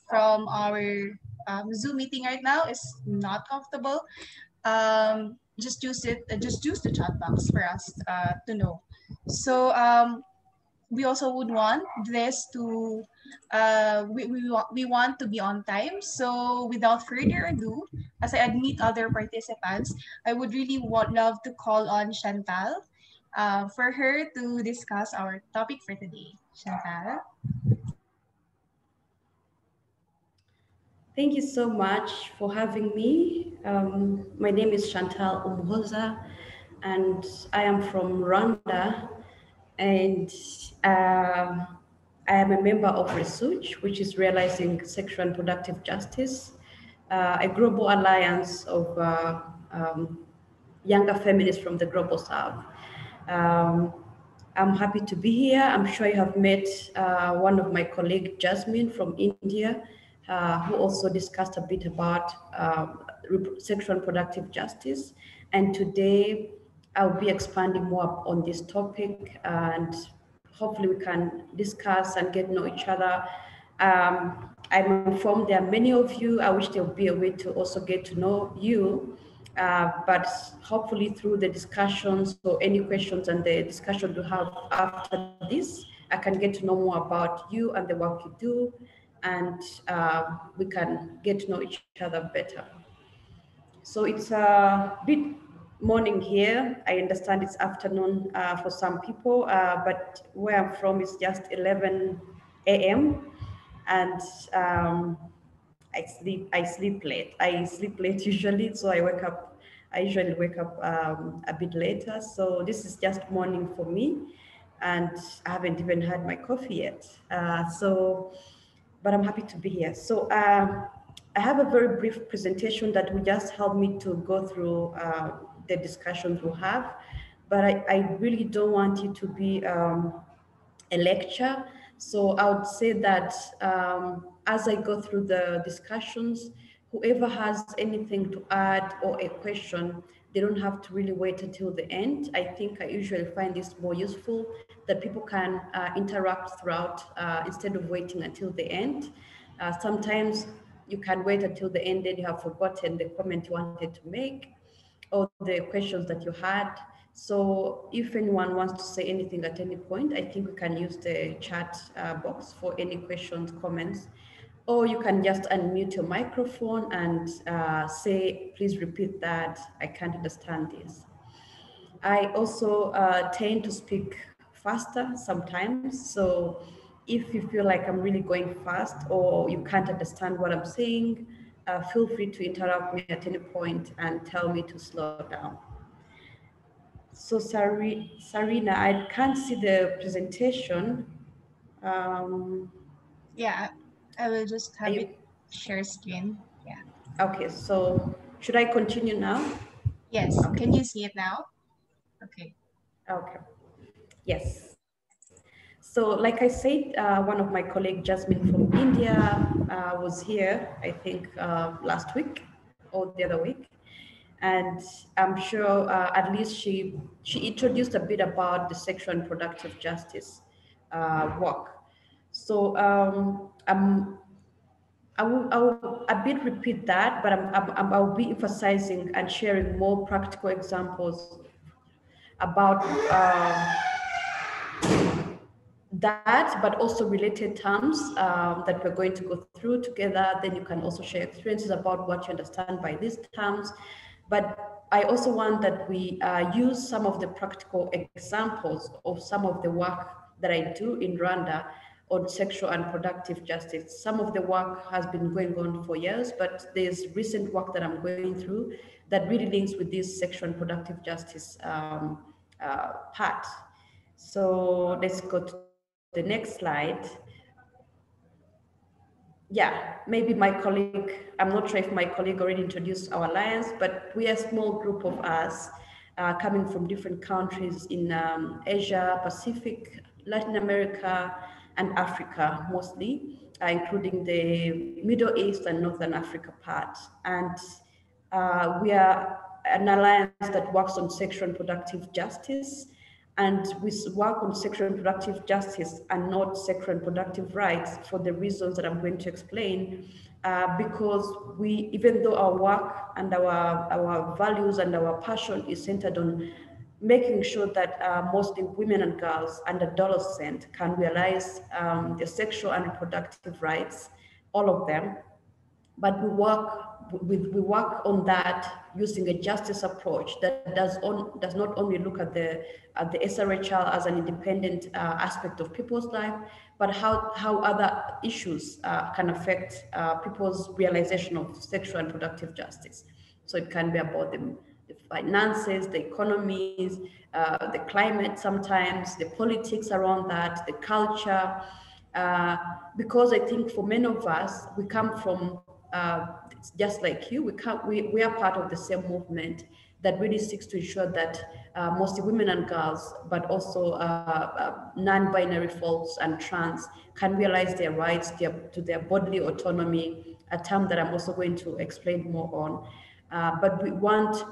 from our Zoom meeting right now is not comfortable, just use the chat box for us to know. So we also would want this to we want to be on time. So without further ado, as I admit other participants, I would really love to call on Chantal for her to discuss our topic for today. Chantal. Thank you so much for having me. My name is Chantal Umuhoza, and I am from Rwanda, and I am a member of Resuj, which is Realizing Sexual and Productive Justice, a global alliance of younger feminists from the global south. Um, I'm happy to be here. I'm sure you have met one of my colleagues, Jasmine from India, who also discussed a bit about sexual and productive justice. And today I'll be expanding more on this topic, and hopefully we can discuss and get to know each other. I'm informed there are many of you. I wish there would be a way to also get to know you. But hopefully through the discussions or any questions and the discussion we have after this, I can get to know more about you and the work you do, and we can get to know each other better. So it's a bit morning here. I understand it's afternoon for some people, but where I'm from is just 11 a.m. and I sleep late. I sleep late usually, so I usually wake up a bit later. So this is just morning for me, and I haven't even had my coffee yet. But I'm happy to be here. So I have a very brief presentation that will just help me to go through the discussions we'll have. But I really don't want it to be a lecture. So I would say that as I go through the discussions, whoever has anything to add or a question, they don't have to really wait until the end. I think I usually find this more useful, that people can interact throughout instead of waiting until the end. Sometimes you can wait until the end and you have forgotten the comment you wanted to make or the questions that you had. So if anyone wants to say anything at any point, I think we can use the chat box for any questions, comments, or you can just unmute your microphone and say, please repeat that, I can't understand this. I also tend to speak faster sometimes. So if you feel like I'm really going fast or you can't understand what I'm saying, feel free to interrupt me at any point and tell me to slow down. So Sarina, I can't see the presentation. Um, Yeah, I will just are have you, it share screen. Yeah. okay, so should I continue now? Yes. Okay, Can you see it now? Okay. okay, yes. So like I said, one of my colleagues, Jasmine from India, was here, I think last week or the other week. And I'm sure at least she introduced a bit about the sexual and productive justice work. So I will a bit repeat that, but I'll be emphasizing and sharing more practical examples about that, but also related terms that we're going to go through together. Then you can also share experiences about what you understand by these terms. But I also want that we use some of the practical examples of some of the work that I do in Rwanda on sexual and productive justice. Some of the work has been going on for years, but there's recent work that I'm going through that really links with this sexual and productive justice part. So let's go to the next slide. Yeah, maybe my colleague, I'm not sure if my colleague already introduced our alliance, but we are a small group of us coming from different countries in Asia, Pacific, Latin America, and Africa mostly, including the Middle East and Northern Africa part. And we are an alliance that works on sexual and productive justice. And we work on sexual and reproductive justice and not sexual and reproductive rights for the reasons that I'm going to explain. Because we, even though our work and our values and our passion is centered on making sure that mostly women and girls and adolescents can realize their sexual and reproductive rights, all of them, but we work on that using a justice approach that does not only look at the SRHR as an independent aspect of people's life, but how other issues can affect people's realization of sexual and reproductive justice. So it can be about the finances, the economies, the climate sometimes, the politics around that, the culture, because I think for many of us, we come from, just like you, we are part of the same movement that really seeks to ensure that mostly women and girls, but also non-binary folks and trans can realize their rights to their bodily autonomy, a term that I'm also going to explain more on. But we want,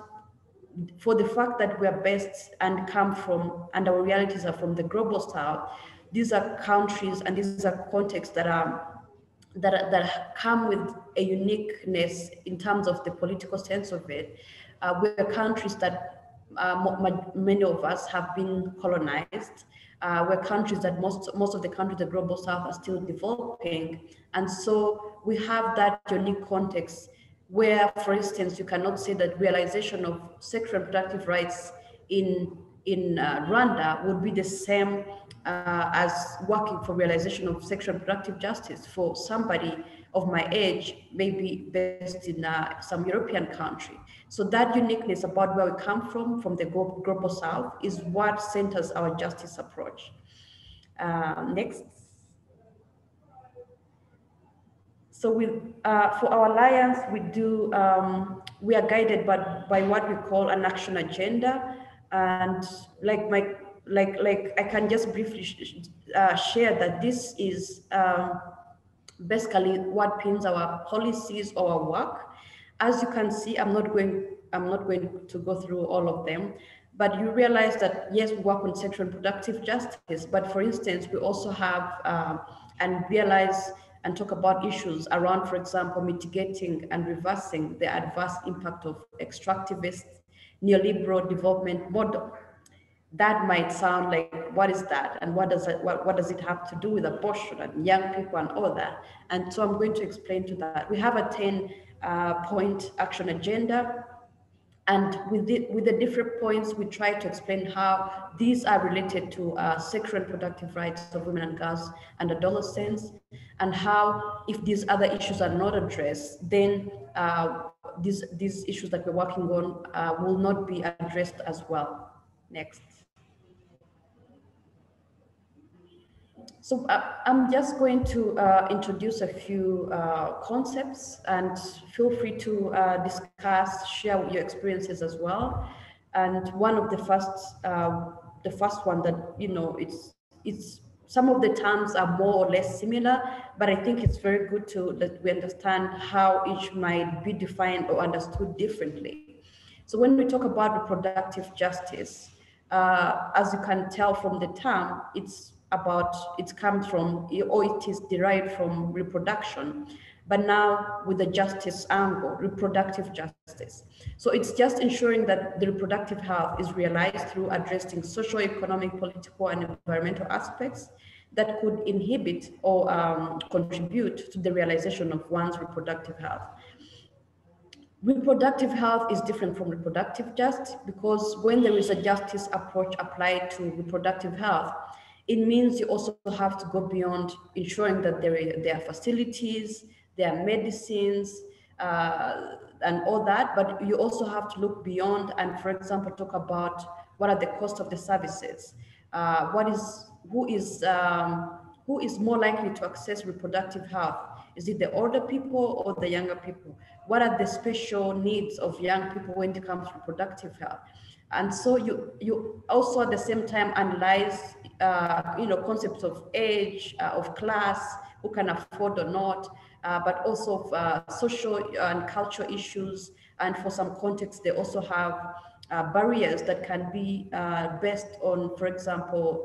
for the fact that we are based and come from, and our realities are from the global south, these are countries and these are contexts that come with a uniqueness in terms of the political sense of it. We're countries that many of us have been colonized. We're countries that most of the countries, the global south, are still developing. And so we have that unique context where, for instance, you cannot say that realization of sexual and reproductive rights in Rwanda would be the same as working for realization of sexual and reproductive justice for somebody of my age, maybe based in some European country. So that uniqueness about where we come from the global south, is what centers our justice approach. Next. So for our alliance, we are guided by what we call an action agenda. And like I can just briefly share that this is basically what pins our policies or our work. As you can see, I'm not going to go through all of them, but you realize that yes, we work on sexual and reproductive justice, but for instance, we also have and realize and talk about issues around, for example, mitigating and reversing the adverse impact of extractivist neoliberal development model. That might sound like, what is that? And what does it have to do with abortion and young people and all that? And so I'm going to explain to that. We have a 10-point action agenda. And with the different points, we try to explain how these are related to sexual and reproductive rights of women and girls and adolescents, and how, if these other issues are not addressed, then these issues that we're working on will not be addressed as well. Next. So I'm just going to introduce a few concepts, and feel free to discuss, share your experiences as well. And one of the first one that, it's some of the terms are more or less similar, but I think it's very good that we understand how each might be defined or understood differently. So when we talk about reproductive justice, as you can tell from the term, it comes from, or it is derived from reproduction, but now with the justice angle, reproductive justice. So it's just ensuring that the reproductive health is realized through addressing social, economic, political, and environmental aspects that could inhibit or contribute to the realization of one's reproductive health. Reproductive health is different from reproductive justice, because when there is a justice approach applied to reproductive health, it means you also have to go beyond ensuring that there are facilities, there are medicines, and all that, but you also have to look beyond and, for example, talk about what are the costs of the services, who is more likely to access reproductive health. Is it the older people or the younger people? What are the special needs of young people when it comes to reproductive health? And so you also at the same time analyze, concepts of age, of class, who can afford or not, but also of social and cultural issues. And for some contexts, they also have barriers that can be based on, for example,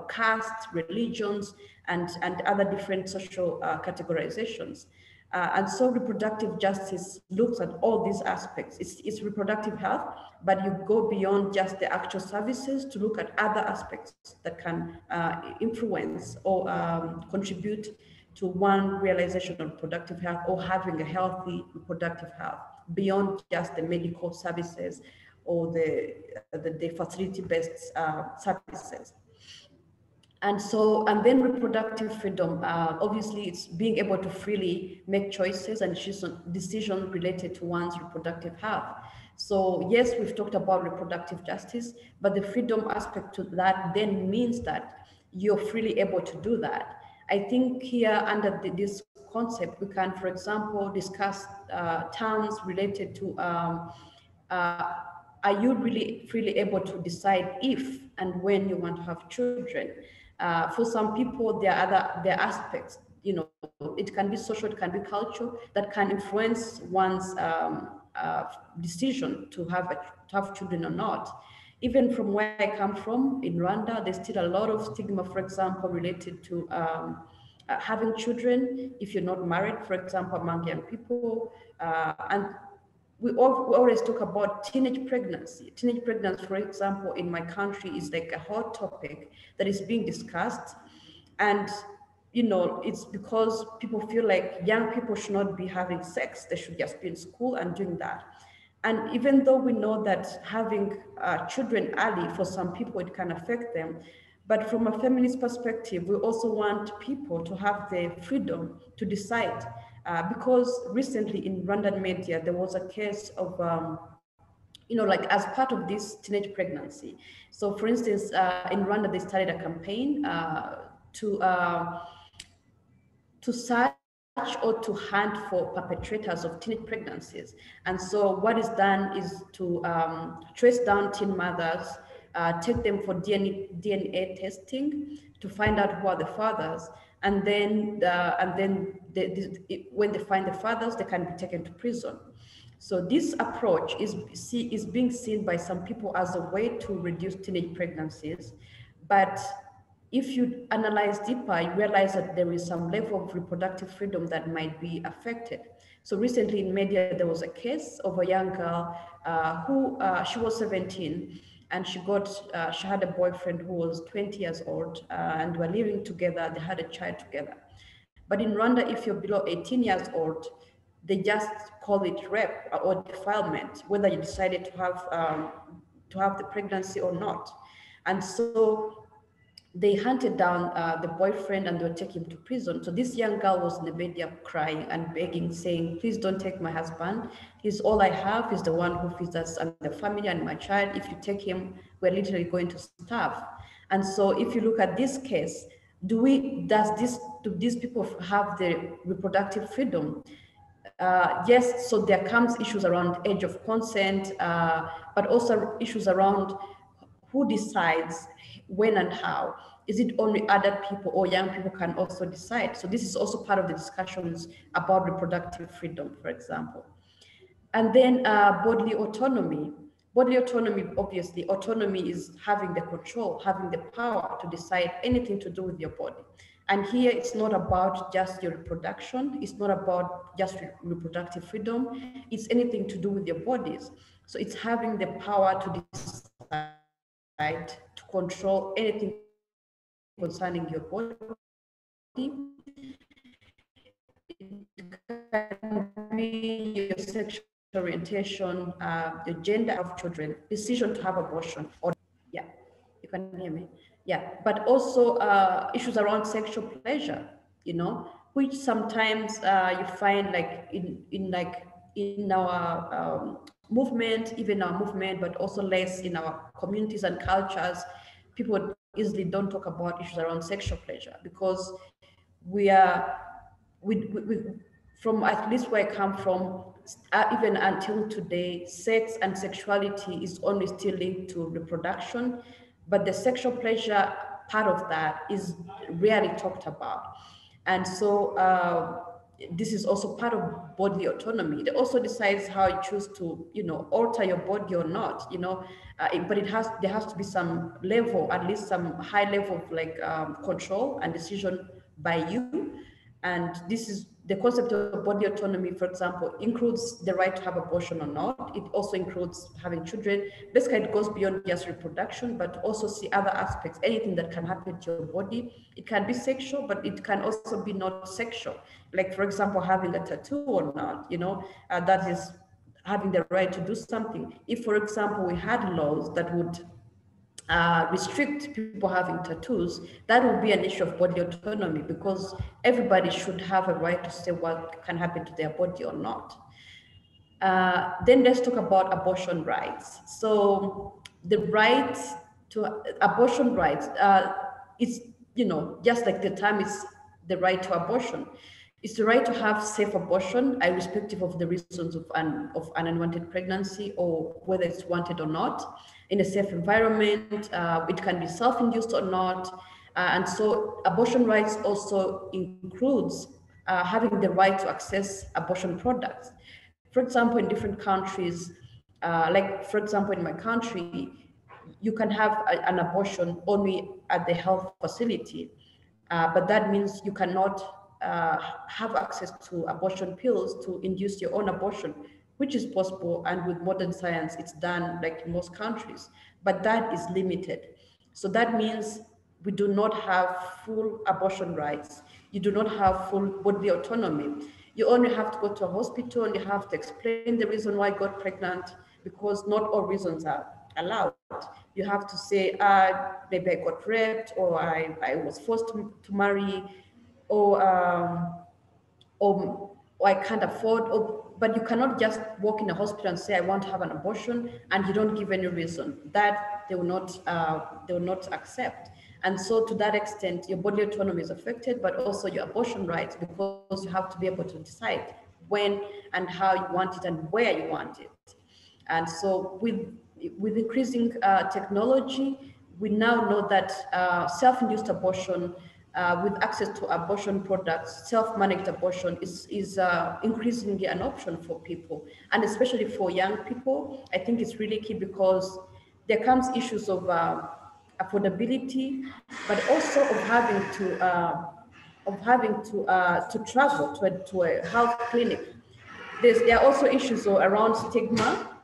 caste, religions, and other different social categorizations. And so reproductive justice looks at all these aspects. It's reproductive health, but you go beyond just the actual services to look at other aspects that can influence or contribute to one realization of reproductive health or having a healthy reproductive health beyond just the medical services or the facility-based services. And so, and then reproductive freedom, obviously it's being able to freely make choices and decisions related to one's reproductive health. So yes, we've talked about reproductive justice, but the freedom aspect to that then means that you're freely able to do that. I think here under this concept, we can, for example, discuss terms related to uh, are you really freely able to decide if and when you want to have children? For some people, there are aspects, you know, it can be social, it can be cultural, that can influence one's decision to have children or not. Even from where I come from in Rwanda, there's still a lot of stigma, for example, related to having children if you're not married, for example, among young people. And we always talk about teenage pregnancy. Teenage pregnancy, for example, in my country is like a hot topic that is being discussed. And, you know, it's because people feel like young people should not be having sex. They should just be in school and doing that. And even though we know that having children early, for some people, it can affect them, but from a feminist perspective, we also want people to have the freedom to decide. Because recently in Rwandan media, there was a case of, you know, like as part of this teenage pregnancy. So for instance, in Rwanda, they started a campaign to search or to hunt for perpetrators of teenage pregnancies. And so what is done is to trace down teen mothers, take them for DNA testing to find out who are the fathers. And then, when they find the fathers, they can be taken to prison. So this approach is being seen by some people as a way to reduce teenage pregnancies. But if you analyze deeper, you realize that there is some level of reproductive freedom that might be affected. So recently in media, there was a case of a young girl who she was 17, and she had a boyfriend who was 20 years old, and were living together. They had a child together. But in Rwanda, if you're below 18 years old, they just call it rape or defilement, whether you decided to have the pregnancy or not. And so they hunted down the boyfriend and they would take him to prison. So this young girl was in the media crying and begging, saying, please don't take my husband. He's all I have. He's the one who feeds us and the family and my child. If you take him, we're literally going to starve. And so if you look at this case, do these people have the reproductive freedom? Yes, so there comes issues around age of consent, but also issues around who decides when and how. Is it only adult people or young people can also decide? So this is also part of the discussions about reproductive freedom, for example. And then bodily autonomy. Bodily autonomy, obviously, autonomy is having the control, having the power to decide anything to do with your body. And here it's not about just your reproduction. It's not about just reproductive freedom. It's anything to do with your bodies. So it's having the power to decide, to control anything concerning your body. It can be your sexual orientation, the gender of children, decision to have abortion, or yeah, you can hear me. Yeah, but also issues around sexual pleasure, you know, which sometimes you find like in our movement, even our movement, but also less in our communities and cultures. People easily don't talk about issues around sexual pleasure because we are we from at least where I come from, even until today, sex and sexuality is only still linked to reproduction, but the sexual pleasure part of that is rarely talked about. And so this is also part of bodily autonomy. It also decides how you choose to, alter your body or not, but there has to be some level, at least some high level of like control and decision by you. And this is the concept of body autonomy, for example, includes the right to have abortion or not. It also includes having children. Basically, it goes beyond just reproduction, but also see other aspects, anything that can happen to your body. It can be sexual, but it can also be not sexual. Like, for example, having a tattoo or not, that is having the right to do something. If, for example, we had laws that would restrict people having tattoos, that would be an issue of body autonomy, because everybody should have a right to say what can happen to their body or not. Then let's talk about abortion rights. So the right to abortion rights is, just like the term is the right to abortion. It's the right to have safe abortion, irrespective of the reasons of an unwanted pregnancy or whether it's wanted or not, in a safe environment. It can be self-induced or not. And so abortion rights also includes having the right to access abortion products. For example, in different countries, like for example, in my country, you can have an abortion only at the health facility, but that means you cannot have access to abortion pills to induce your own abortion, which is possible, and with modern science, it's done like in most countries, but that is limited. So that means we do not have full abortion rights. You do not have full bodily autonomy. You only have to go to a hospital and you have to explain the reason why you got pregnant, because not all reasons are allowed. You have to say, maybe I got raped, or I was forced to marry, or or I can't afford, but you cannot just walk in a hospital and say I want to have an abortion and you don't give any reason. That they will not accept. And so to that extent, your bodily autonomy is affected, but also your abortion rights, because you have to be able to decide when and how you want it and where you want it. And so with increasing technology, we now know that self-induced abortion, with access to abortion products, self-managed abortion is increasingly an option for people, and especially for young people. I think it's really key, because there comes issues of affordability, but also of having to travel to a health clinic. There are also issues around stigma.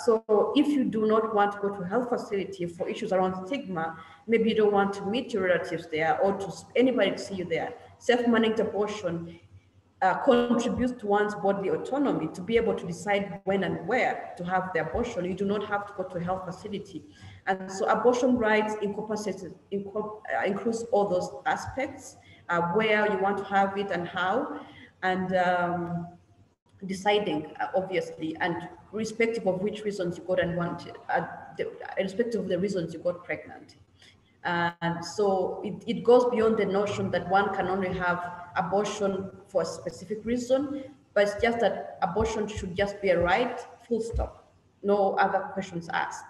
So if you do not want to go to a health facility for issues around stigma, maybe you don't want to meet your relatives there or to anybody to see you there. Self-managed abortion contributes to one's bodily autonomy to be able to decide when and where to have the abortion. You do not have to go to a health facility. And so abortion rights includes all those aspects, where you want to have it and how, and deciding, obviously, and irrespective of which reasons you got and wanted, irrespective of the reasons you got pregnant. And so it goes beyond the notion that one can only have abortion for a specific reason, but it's just that abortion should just be a right, full stop, no other questions asked.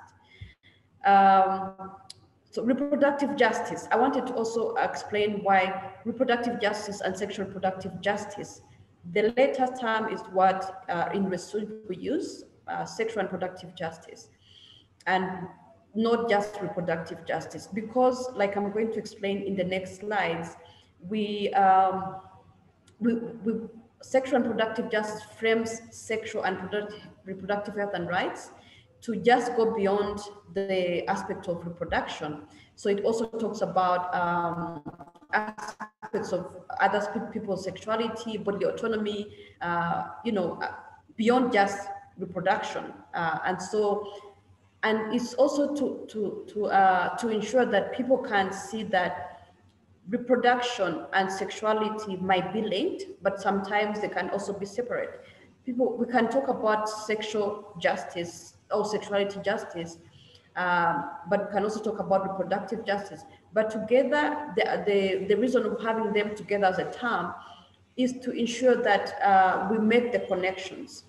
So reproductive justice, I wanted to also explain why reproductive justice and sexual reproductive justice, the later term is what in Resuj we use, sexual and reproductive justice, and not just reproductive justice, because like I'm going to explain in the next slides, we sexual and reproductive justice frames sexual and reproductive health and rights to just go beyond the aspect of reproduction. So it also talks about aspects of other people's sexuality, bodily autonomy, beyond just reproduction. And it's also to ensure that people can see that reproduction and sexuality might be linked, but sometimes they can also be separate. We can talk about sexual justice or sexuality justice, but we can also talk about reproductive justice. But together, the reason of having them together as a term is to ensure that we make the connections.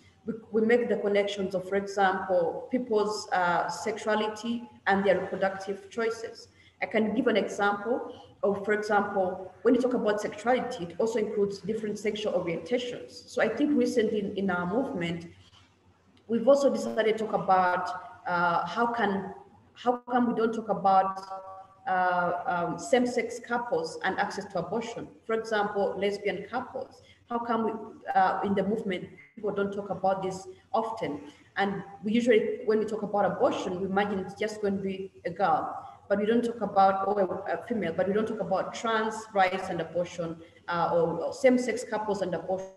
We make the connections of, for example, people's sexuality and their reproductive choices. I can give an example. or for example, when you talk about sexuality, it also includes different sexual orientations. So I think recently in our movement, we've also decided to talk about how come we don't talk about same-sex couples and access to abortion. For example, lesbian couples. How come we, in the movement, people don't talk about this often? And we usually, when we talk about abortion, we imagine it's just going to be a girl, but we don't talk about, or a female, but we don't talk about trans rights and abortion, or same-sex couples and abortion,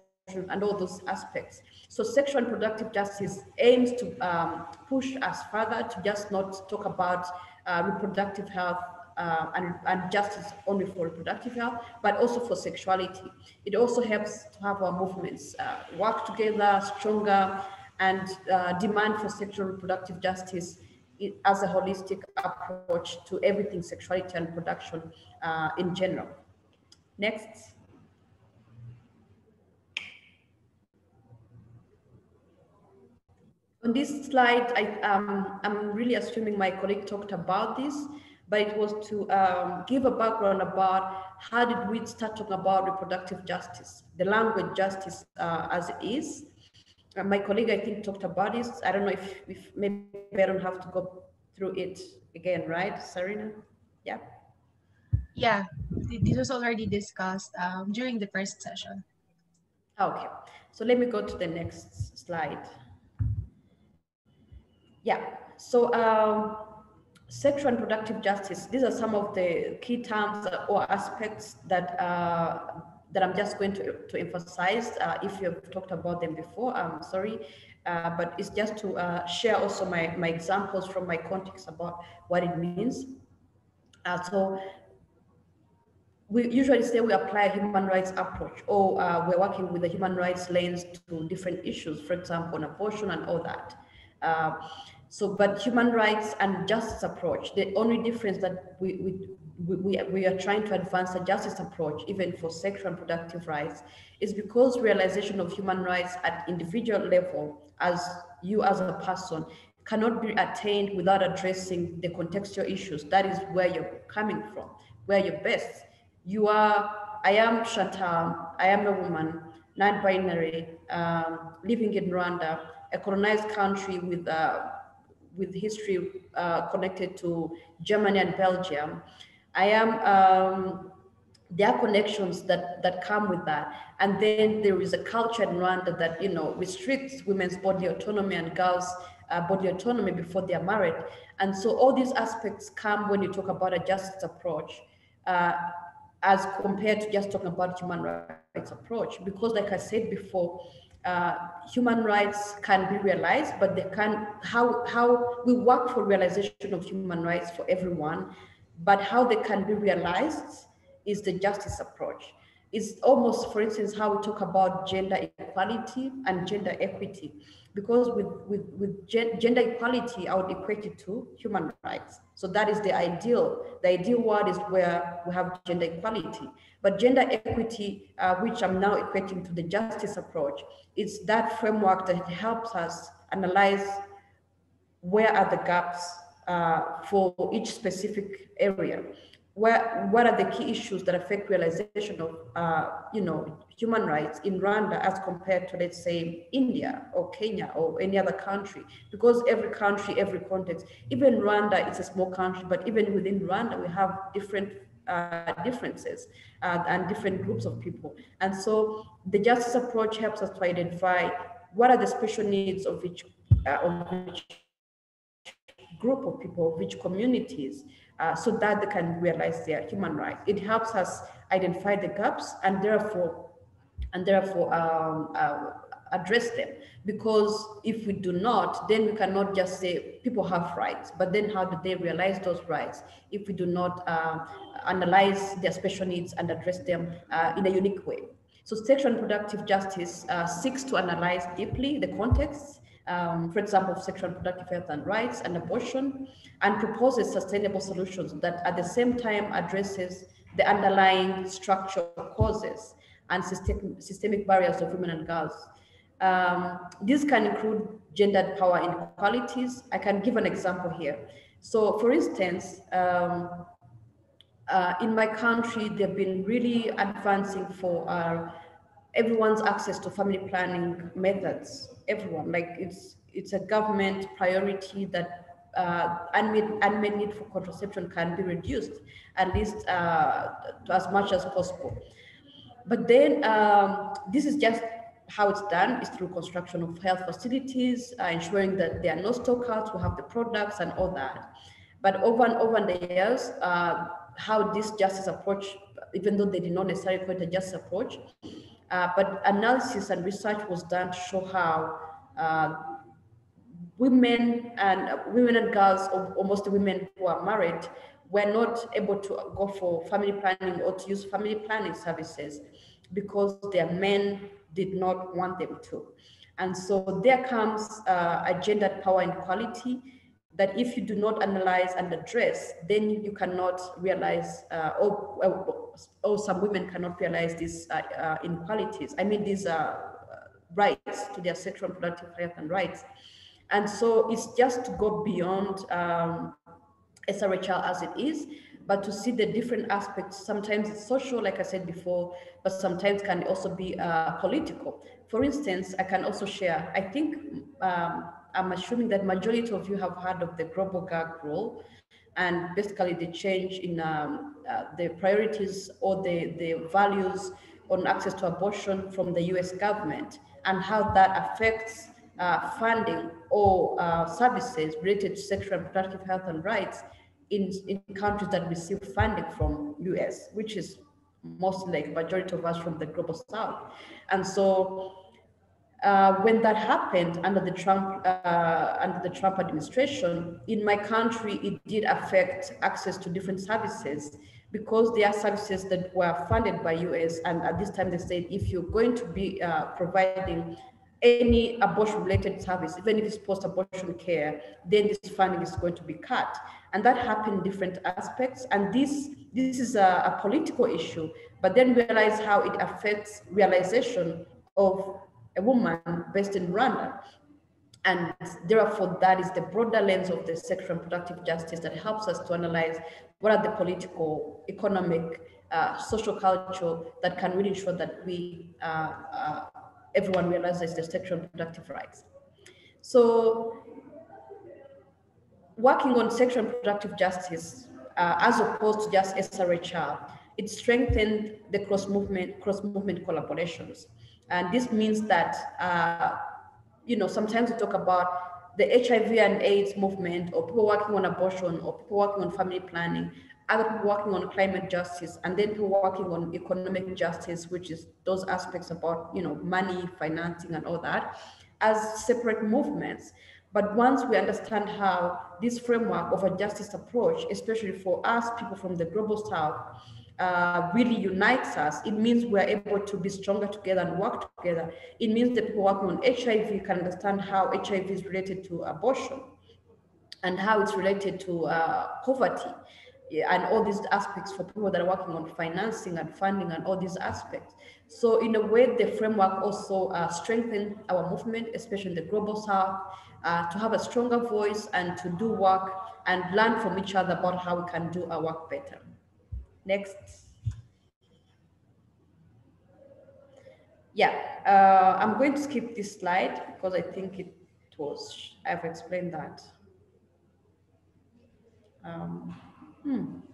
and all those aspects. So sexual and reproductive justice aims to push us further to just not talk about reproductive health and justice only for reproductive health, but also for sexuality. It also helps to have our movements work together, stronger, and demand for sexual reproductive justice as a holistic approach to everything sexuality and production in general. Next. On this slide, I'm really assuming my colleague talked about this, but it was to give a background about how did we start talking about reproductive justice, the language justice as it is. My colleague, I think, talked about this. I don't know if maybe I don't have to go through it again, right, Sarina? Yeah. Yeah, this was already discussed during the first session. Okay, so let me go to the next slide. Yeah, so sexual and reproductive justice, these are some of the key terms or aspects that that I'm just going to emphasize. If you've talked about them before, I'm sorry, but it's just to share also my examples from my context about what it means. So we usually say we apply a human rights approach, or we're working with a human rights lens to different issues, for example, on abortion and all that. Uh, but human rights and justice approach, the only difference that we are trying to advance a justice approach, even for sexual and reproductive rights, is because realization of human rights at individual level, as you as a person, cannot be attained without addressing the contextual issues. That is where you're coming from, where you're based. I am Chantal, I am a woman, non-binary, living in Rwanda, a colonized country with history connected to Germany and Belgium. I am, there are connections that come with that. And then there is a culture in Rwanda that, restricts women's bodily autonomy and girls' bodily autonomy before they are married. And so all these aspects come when you talk about a justice approach. As compared to just talking about human rights approach, because like I said before, human rights can be realized, but they can, how we work for realization of human rights for everyone, but how they can be realized is the justice approach. It's almost, for instance, how we talk about gender equality and gender equity, because with gender equality, I would equate it to human rights. So that is the ideal. The ideal world is where we have gender equality. But gender equity, which I'm now equating to the justice approach, is that framework that helps us analyze where are the gaps for each specific area. What are the key issues that affect realization of human rights in Rwanda as compared to, let's say, India or Kenya or any other country? Because every country, every context, even Rwanda, it's a small country, but even within Rwanda, we have different differences and different groups of people. And so the justice approach helps us to identify what are the special needs of each group of people, which communities, so that they can realize their human rights. It helps us identify the gaps and therefore address them. Because if we do not, then we cannot just say people have rights, but then how do they realize those rights if we do not analyze their special needs and address them in a unique way? So sexual and reproductive justice seeks to analyze deeply the context, for example, of sexual and reproductive health and rights and abortion, and proposes sustainable solutions that at the same time addresses the underlying structural causes and systemic barriers of women and girls. These can include gendered power inequalities. I can give an example here. So for instance, in my country, they've been really advancing for everyone's access to family planning methods. Everyone, like it's a government priority that unmet need for contraception can be reduced, at least to as much as possible. But then this is just how it's done is through construction of health facilities, ensuring that there are no stockouts who have the products and all that. But over the years, how this justice approach, even though they did not necessarily call it a justice approach, but analysis and research was done to show how women and girls, or most women who are married, were not able to go for family planning or to use family planning services because their men did not want them to. And so there comes a gendered power inequality that if you do not analyze and address, then you cannot realize, or some women cannot realize these inequalities. I mean, these rights to their sexual and reproductive health and rights. And so it's just to go beyond SRHR as it is, but to see the different aspects. Sometimes it's social, like I said before, but sometimes can also be political. For instance, I can also share, I think I'm assuming that majority of you have heard of the global gag rule, and basically the change in the priorities or the values on access to abortion from the US government, and how that affects funding or services related to sexual and reproductive health and rights in countries that receive funding from US, which is mostly like majority of us from the global south. And so when that happened under the Trump administration, in my country, it did affect access to different services because there are services that were funded by US, and at this time they said if you're going to be providing any abortion-related service, even if it's post-abortion care, then this funding is going to be cut, and that happened in different aspects. And this is a political issue, but then realize how it affects realization of a woman based in Rwanda. And therefore, that is the broader lens of the sexual and reproductive justice that helps us to analyze what are the political, economic, social culture that can really ensure that we, everyone realizes their sexual and reproductive rights. So working on sexual and reproductive justice, as opposed to just SRHR, it strengthened the cross-movement collaborations. And this means that, sometimes we talk about the HIV and AIDS movement, or people working on abortion, or people working on family planning, other people working on climate justice, and then people working on economic justice, which is those aspects about, money, financing, and all that, as separate movements. But once we understand how this framework of a justice approach, especially for us, people from the global south, really unites us, it means we're able to be stronger together and work together. It means that people working on HIV can understand how HIV is related to abortion and how it's related to poverty, and all these aspects for people that are working on financing and funding and all these aspects. So in a way, the framework also strengthened our movement, especially in the global south, to have a stronger voice and to do work and learn from each other about how we can do our work better. Next. Yeah, I'm going to skip this slide because I think I've explained that.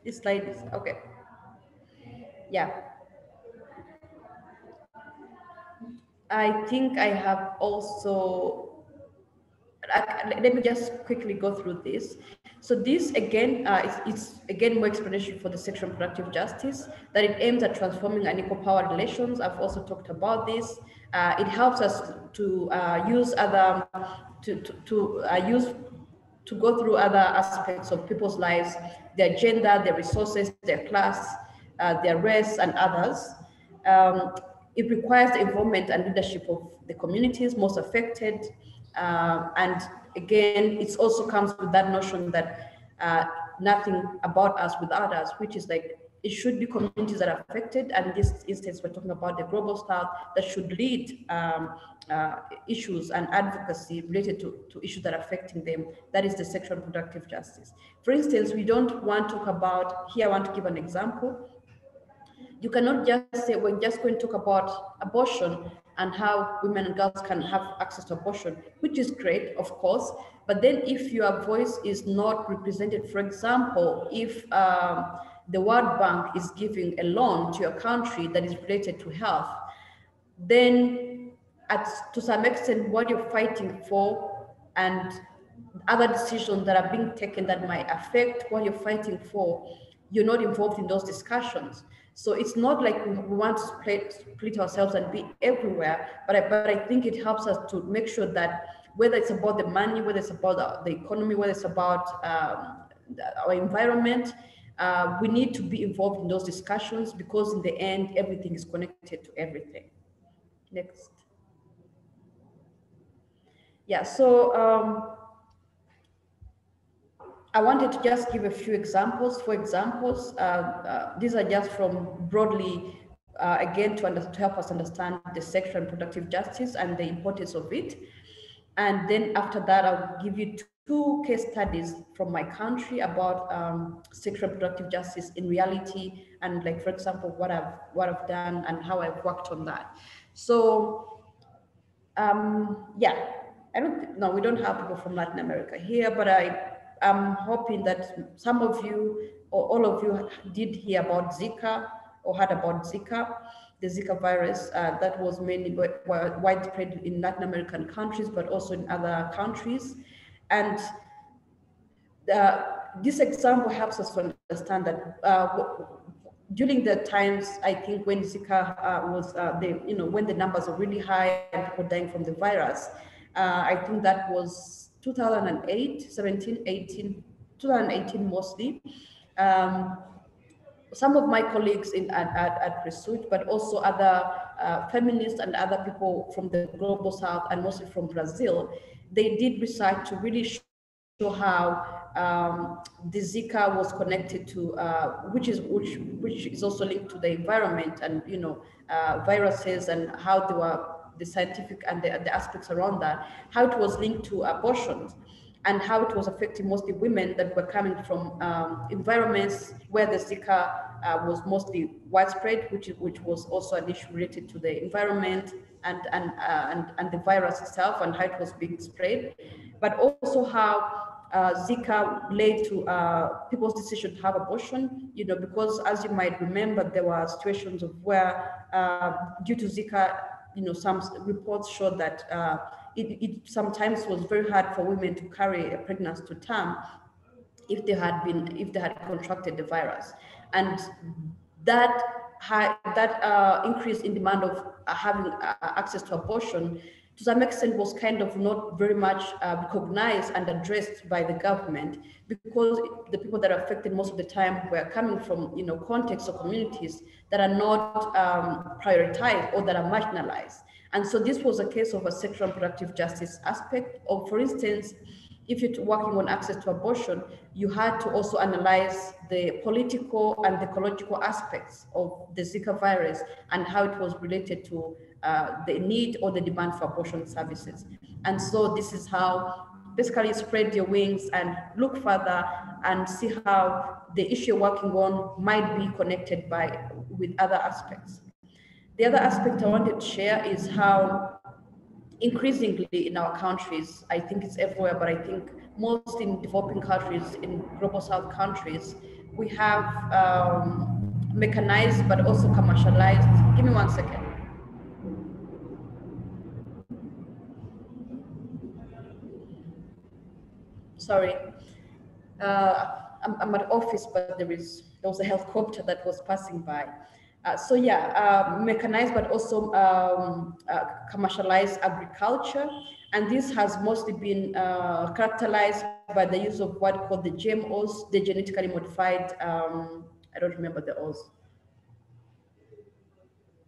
This slide is, okay. Yeah. I think I have also, let me just quickly go through this. So this again, it's again more explanation for the sexual and reproductive justice, that it aims at transforming unequal power relations. I've also talked about this. It helps us to use other, to go through other aspects of people's lives, their gender, their resources, their class, their race, and others. It requires the involvement and leadership of the communities most affected. And again, it also comes with that notion that nothing about us without us, which is like it should be communities that are affected, and in this instance, we're talking about the global south, that should lead issues and advocacy related to issues that are affecting them. That is the sexual and reproductive justice. For instance, we don't want to talk about, here I want to give an example. You cannot just say, we're just going to talk about abortion and how women and girls can have access to abortion, which is great, of course. But then if your voice is not represented, for example, if the World Bank is giving a loan to your country that is related to health, then to some extent, what you're fighting for and other decisions that are being taken that might affect what you're fighting for, you're not involved in those discussions. So it's not like we want to split ourselves and be everywhere, but I think it helps us to make sure that whether it's about the money, whether it's about the economy, whether it's about our environment, we need to be involved in those discussions, because in the end, everything is connected to everything. Next. Yeah, so I wanted to just give a few examples. For examples, these are just from broadly, again, to help us understand the sexual and reproductive justice and the importance of it. And then after that, I'll give you two case studies from my country about sexual and reproductive justice in reality, and like, for example, what I've done and how I've worked on that. So yeah, no, we don't have people from Latin America here, but I'm hoping that some of you or all of you did hear about Zika or heard about Zika, the Zika virus that was mainly widespread in Latin American countries, but also in other countries. And this example helps us to understand that during the times, I think, when Zika was, when the numbers were really high and people dying from the virus, I think that was 2008, 17, 18, 2018 mostly. Some of my colleagues at Resuj, but also other feminists and other people from the global south and mostly from Brazil, they did research to really show how the Zika was connected to, which is also linked to the environment and viruses, and how they were the scientific and the aspects around that, how it was linked to abortions, and how it was affecting mostly women that were coming from environments where the Zika was mostly widespread, which was also an issue related to the environment and the virus itself and how it was being spread, but also how Zika led to people's decision to have abortion, because as you might remember, there were situations of where due to Zika, some reports showed that it sometimes was very hard for women to carry a pregnancy to term if they had contracted the virus, and that increase in demand of having access to abortion, to some extent, was kind of not very much recognized and addressed by the government, because the people that are affected most of the time were coming from contexts or communities that are not prioritized or that are marginalized. And so this was a case of a sexual and reproductive justice aspect of, for instance, if you're working on access to abortion, you had to also analyze the political and ecological aspects of the Zika virus and how it was related to the need or the demand for abortion services. And so this is how basically spread your wings and look further and see how the issue you're working on might be connected with other aspects. The other aspect I wanted to share is how increasingly in our countries, I think it's everywhere, but I think most in developing countries, in global south countries, we have mechanized but also commercialized. Give me 1 second. Sorry. I'm at office, but there was a helicopter that was passing by. So yeah, mechanized but also commercialized agriculture, and this has mostly been characterized by the use of what called the GMOs, the genetically modified. I don't remember the O's.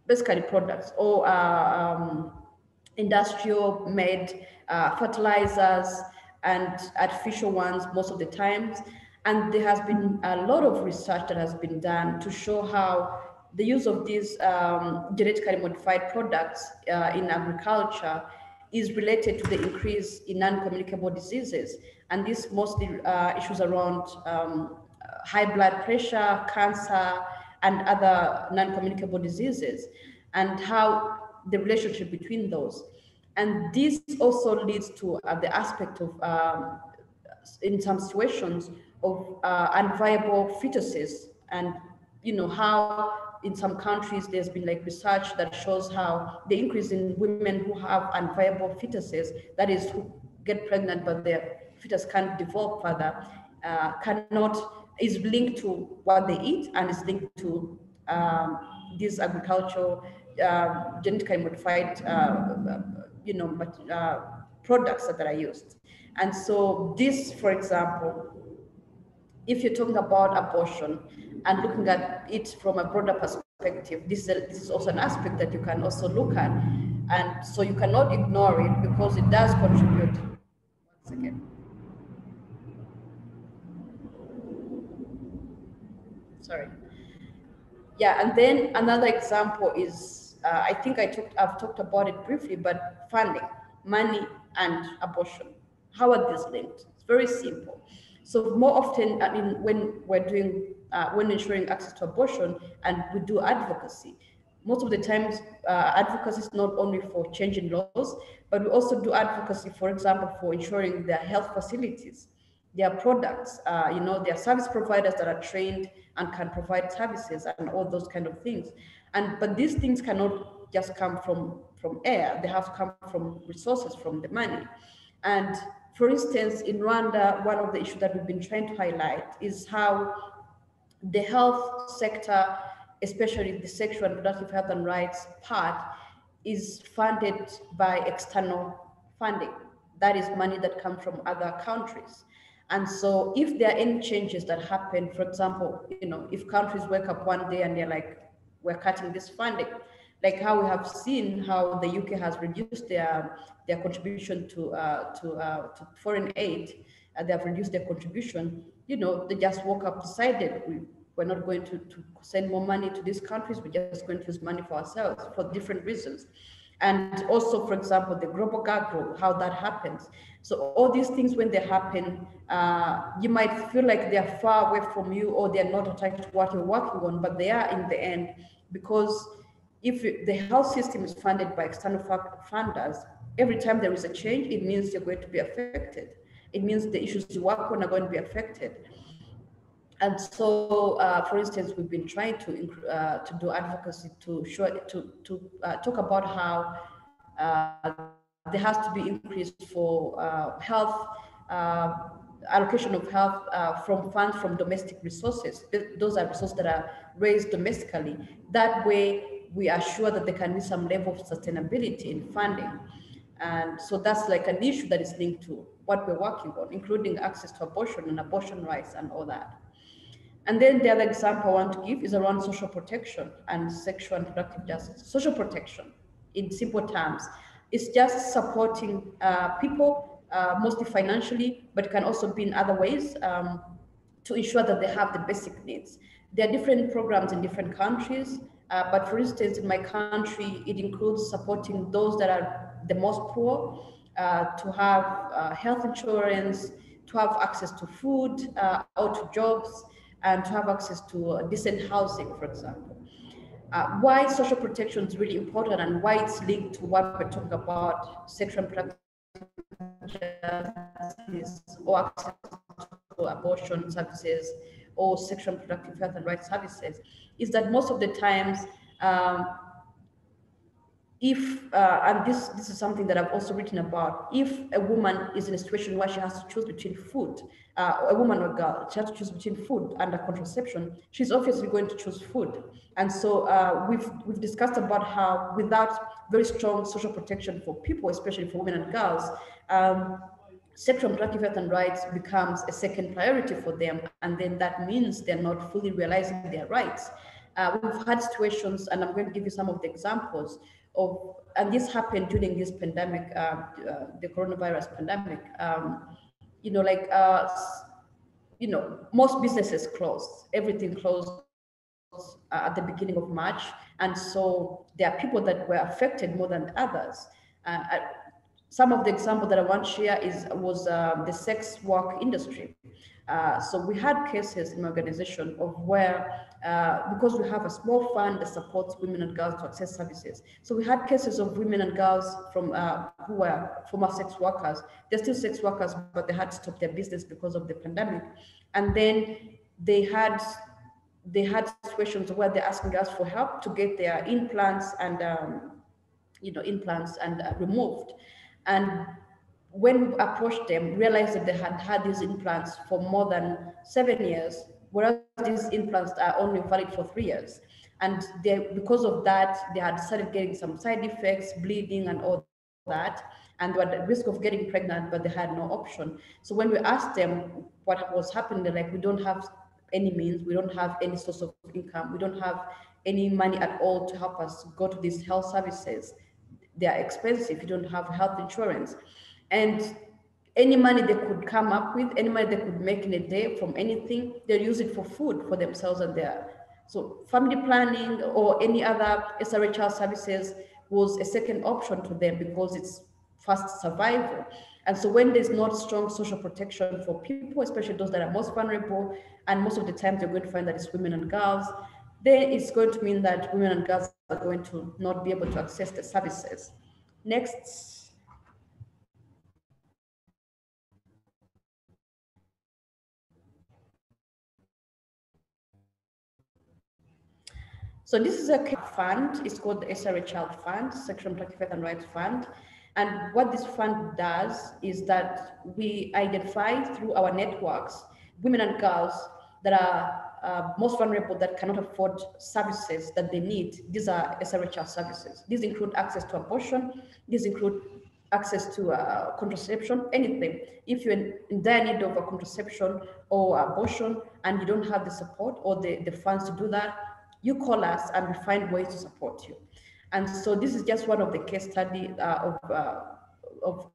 Basically, products or industrial-made fertilizers and artificial ones most of the times. And there has been a lot of research that has been done to show how the use of these genetically modified products in agriculture is related to the increase in non-communicable diseases. And this mostly issues around high blood pressure, cancer, and other non-communicable diseases, and how the relationship between those. And this also leads to the aspect of in some situations of unviable fetuses. And how in some countries there's been like research that shows how the increase in women who have unviable fetuses, that is, who get pregnant but their fetus can't develop further, cannot is linked to what they eat, and is linked to these agricultural genetically modified products that are used. And so this, for example, if you're talking about abortion and looking at it from a broader perspective, this is also an aspect that you can also look at. And so you cannot ignore it because it does contribute. Once again. Sorry. Yeah, and then another example is, I think I've talked about it briefly, but funding, money, and abortion. How are these linked? It's very simple. So more often, I mean, when ensuring access to abortion and we do advocacy, most of the times advocacy is not only for changing laws, but we also do advocacy, for example, for ensuring their health facilities, their products, their service providers that are trained and can provide services and all those kind of things. But these things cannot just come from air. They have to come from resources, from the money. And for instance, in Rwanda, one of the issues that we've been trying to highlight is how the health sector, especially the sexual and reproductive health and rights part, is funded by external funding. That is money that comes from other countries. And so if there are any changes that happen, for example, if countries wake up one day and they're like, we're cutting this funding, like how we have seen how the UK has reduced their contribution to foreign aid, they have reduced their contribution. They just woke up, decided we're not going to send more money to these countries. We're just going to use money for ourselves for different reasons. And also, for example, the global gag rule, how that happens. So all these things, when they happen, you might feel like they're far away from you or they're not attached to what you're working on, but they are in the end, because if the health system is funded by external funders, every time there is a change, it means you're going to be affected. It means the issues you work on are going to be affected. And so, for instance, we've been trying to do advocacy to talk about how there has to be increase for health, allocation of health from funds from domestic resources. Those are resources that are raised domestically. That way, we are sure that there can be some level of sustainability in funding. And so that's like an issue that is linked to what we're working on, including access to abortion and abortion rights and all that. And then the other example I want to give is around social protection and sexual and reproductive justice. Social protection, in simple terms, is just supporting people, mostly financially, but it can also be in other ways, to ensure that they have the basic needs. There are different programs in different countries, but for instance, in my country, it includes supporting those that are the most poor, to have health insurance, to have access to food or to jobs, and to have access to decent housing, for example. Why social protection is really important and why it's linked to what we're talking about, sexual and justice, or access to abortion services, or sexual and reproductive health and rights services, is that most of the times, if and this is something that I've also written about, if a woman is in a situation where she has to choose between food, a woman or a girl, she has to choose between food and a contraception, she's obviously going to choose food. And so we've discussed about how without very strong social protection for people, especially for women and girls, sexual and reproductive health and rights becomes a second priority for them, and then that means they're not fully realizing their rights. We've had situations, and I'm going to give you some of the examples of, and this happened during this pandemic, the coronavirus pandemic. most businesses closed, everything closed at the beginning of March. And so there are people that were affected more than others. Some of the examples that I want to share was the sex work industry. So we had cases in my organization of where, because we have a small fund that supports women and girls to access services. So we had cases of women and girls from who were former sex workers. They're still sex workers, but they had to stop their business because of the pandemic. And then they had situations where they're asking us for help to get their implants and removed. And when we approached them, realized that they had had these implants for more than 7 years, whereas these implants are only valid for 3 years. And because of that, they had started getting some side effects, bleeding, and all that. And they were at risk of getting pregnant, but they had no option. So when we asked them what was happening, they're like, we don't have any means, we don't have any source of income, we don't have any money at all to help us go to these health services. They are expensive, you don't have health insurance. And any money they could come up with, any money they could make in a day from anything, they'll use it for food for themselves and their. So family planning or any other SRHR services was a second option to them because it's fast survival. And so when there's not strong social protection for people, especially those that are most vulnerable, and most of the time you're going to find that it's women and girls, then it's going to mean that women and girls are going to not be able to access the services. Next. So this is a fund. It's called the SRHR Fund, Sexual Reproductive Health and Rights Fund. And what this fund does is that we identify through our networks women and girls that are most vulnerable, that cannot afford services that they need. These are SRHR services. These include access to abortion. These include access to contraception, anything. If you're in dire need of a contraception or abortion and you don't have the support or the funds to do that, you call us and we find ways to support you. And so this is just one of the case study of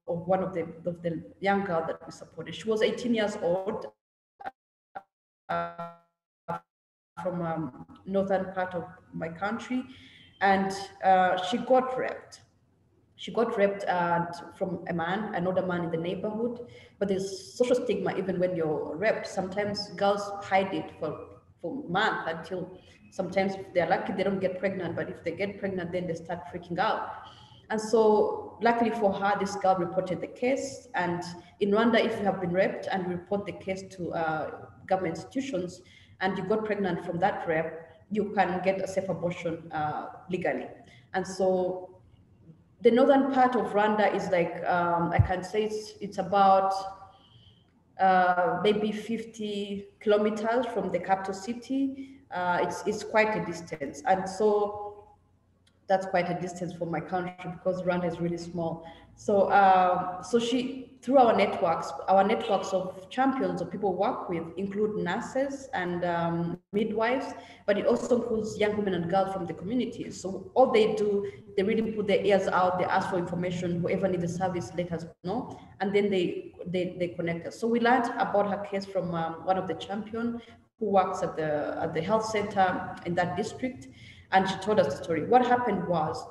one of the young girl that we supported. She was 18 years old from northern part of my country, and she got raped. She got raped from a man, another man in the neighborhood. But there's social stigma even when you're raped. Sometimes girls hide it for months until sometimes if they're lucky, they don't get pregnant. But if they get pregnant, then they start freaking out. And so luckily for her, this girl reported the case. And in Rwanda, if you have been raped and you report the case to government institutions and you got pregnant from that rape, you can get a safe abortion legally. And so the northern part of Rwanda is like, I can say it's about maybe 50 kilometers from the capital city. It's quite a distance. And so that's quite a distance from my country because Rwanda is really small. So, so she, through our networks of champions or people work with include nurses and midwives, but it also includes young women and girls from the community. So all they do, they really put their ears out, they ask for information, whoever needs a service, let us know, and then they connect us. So we learned about her case from one of the champions who works at the health center in that district. And she told us the story. What happened was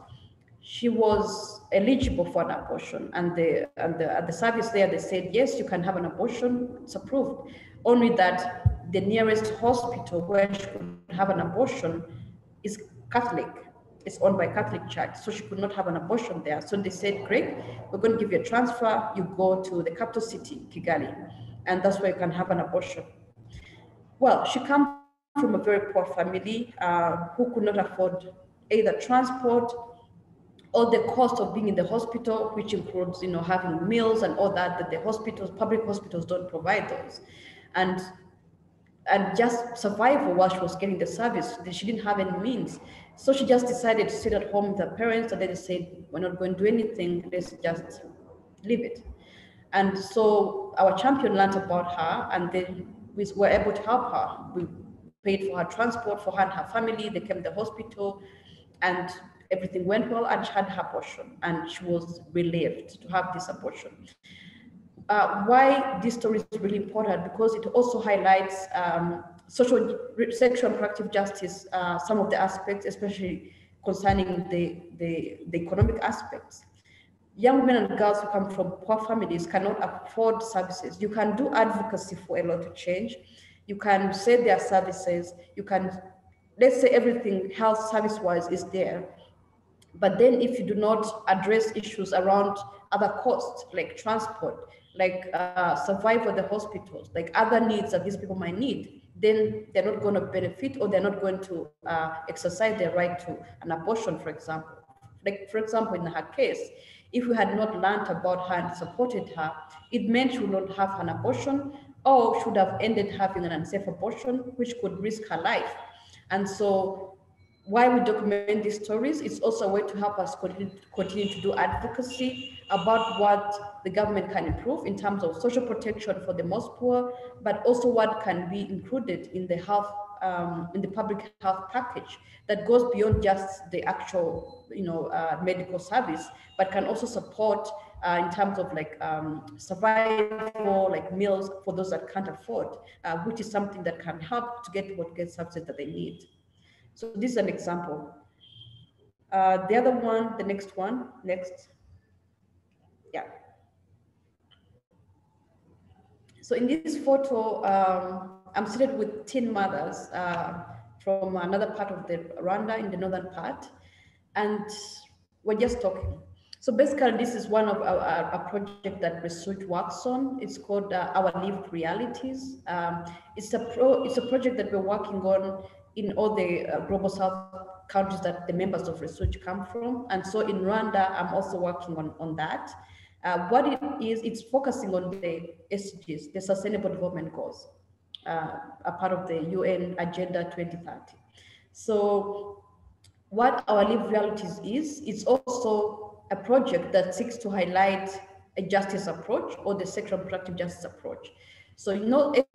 she was eligible for an abortion, and at the service there they said, yes, you can have an abortion, it's approved. Only that the nearest hospital where she could have an abortion is Catholic. It's owned by Catholic Church, so she could not have an abortion there. So they said, great, we're going to give you a transfer. You go to the capital city, Kigali, and that's where you can have an abortion. Well, she comes from a very poor family who could not afford either transport or the cost of being in the hospital, which includes, having meals and all that the hospitals, public hospitals don't provide those. And just survival while she was getting the service. She didn't have any means. So she just decided to sit at home with her parents, and then they said, we're not going to do anything, let's just leave it. And so our champion learned about her, and then we were able to help her. We paid for her transport for her and her family. They came to the hospital, and everything went well, and she had her abortion, and she was relieved to have this abortion. why this story is really important, because it also highlights sexual and reproductive justice, some of the aspects, especially concerning the economic aspects. Young women and girls who come from poor families cannot afford services. You can do advocacy for a law to change. You can say their services. You can, let's say everything health service-wise is there. But then if you do not address issues around other costs, like transport, like survival at the hospitals, like other needs that these people might need, then they're not going to benefit, or they're not going to exercise their right to an abortion, for example. Like, for example, in her case, if we had not learned about her and supported her, it meant she would not have an abortion, or should have ended having an unsafe abortion, which could risk her life. And so why we document these stories, it's also a way to help us continue to do advocacy about what the government can improve in terms of social protection for the most poor, but also what can be included in the health, in the public health package that goes beyond just the actual, medical service, but can also support in terms of like survival, like meals for those that can't afford, which is something that can help to get people to get services that they need. So this is an example. The other one, the next one, next. Yeah. So in this photo, I'm seated with teen mothers from another part of the Rwanda, in the northern part, and we're just talking. So basically, this is one of a project that Resuj works on. It's called Our Lived Realities. It's a project that we're working on in all the global south countries that the members of Resuj come from. And so in Rwanda, I'm also working on that. What it is, it's focusing on the SDGs, the Sustainable Development Goals, a part of the UN Agenda 2030. So what Our Lived Realities is, it's also a project that seeks to highlight a justice approach, or the sexual reproductive justice approach. So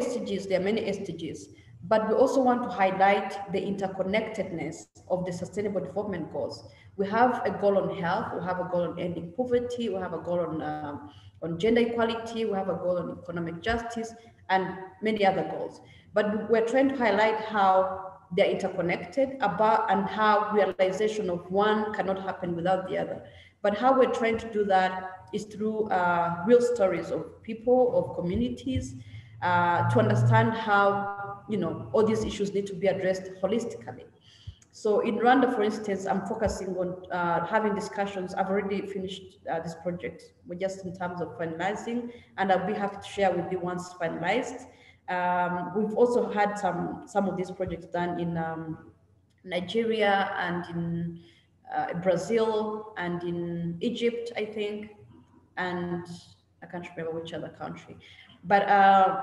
SDGs, there are many SDGs, but we also want to highlight the interconnectedness of the Sustainable Development Goals. We have a goal on health, we have a goal on ending poverty, we have a goal on gender equality, we have a goal on economic justice, and many other goals. But we're trying to highlight how they're interconnected, and how realization of one cannot happen without the other. But how we're trying to do that is through real stories of people, of communities, to understand how all these issues need to be addressed holistically. So in Rwanda, for instance, I'm focusing on having discussions. I've already finished this project. We're just in terms of finalizing, and I'll be happy to share with you once finalized. We've also had some of these projects done in Nigeria and in Brazil and in Egypt, I think, and I can't remember which other country. But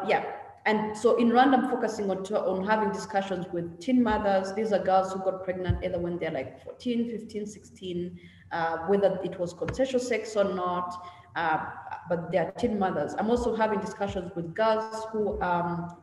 yeah, and so in Rwanda, I'm focusing on having discussions with teen mothers. These are girls who got pregnant either when they're like 14, 15, 16, whether it was consensual sex or not, but they are teen mothers. I'm also having discussions with girls who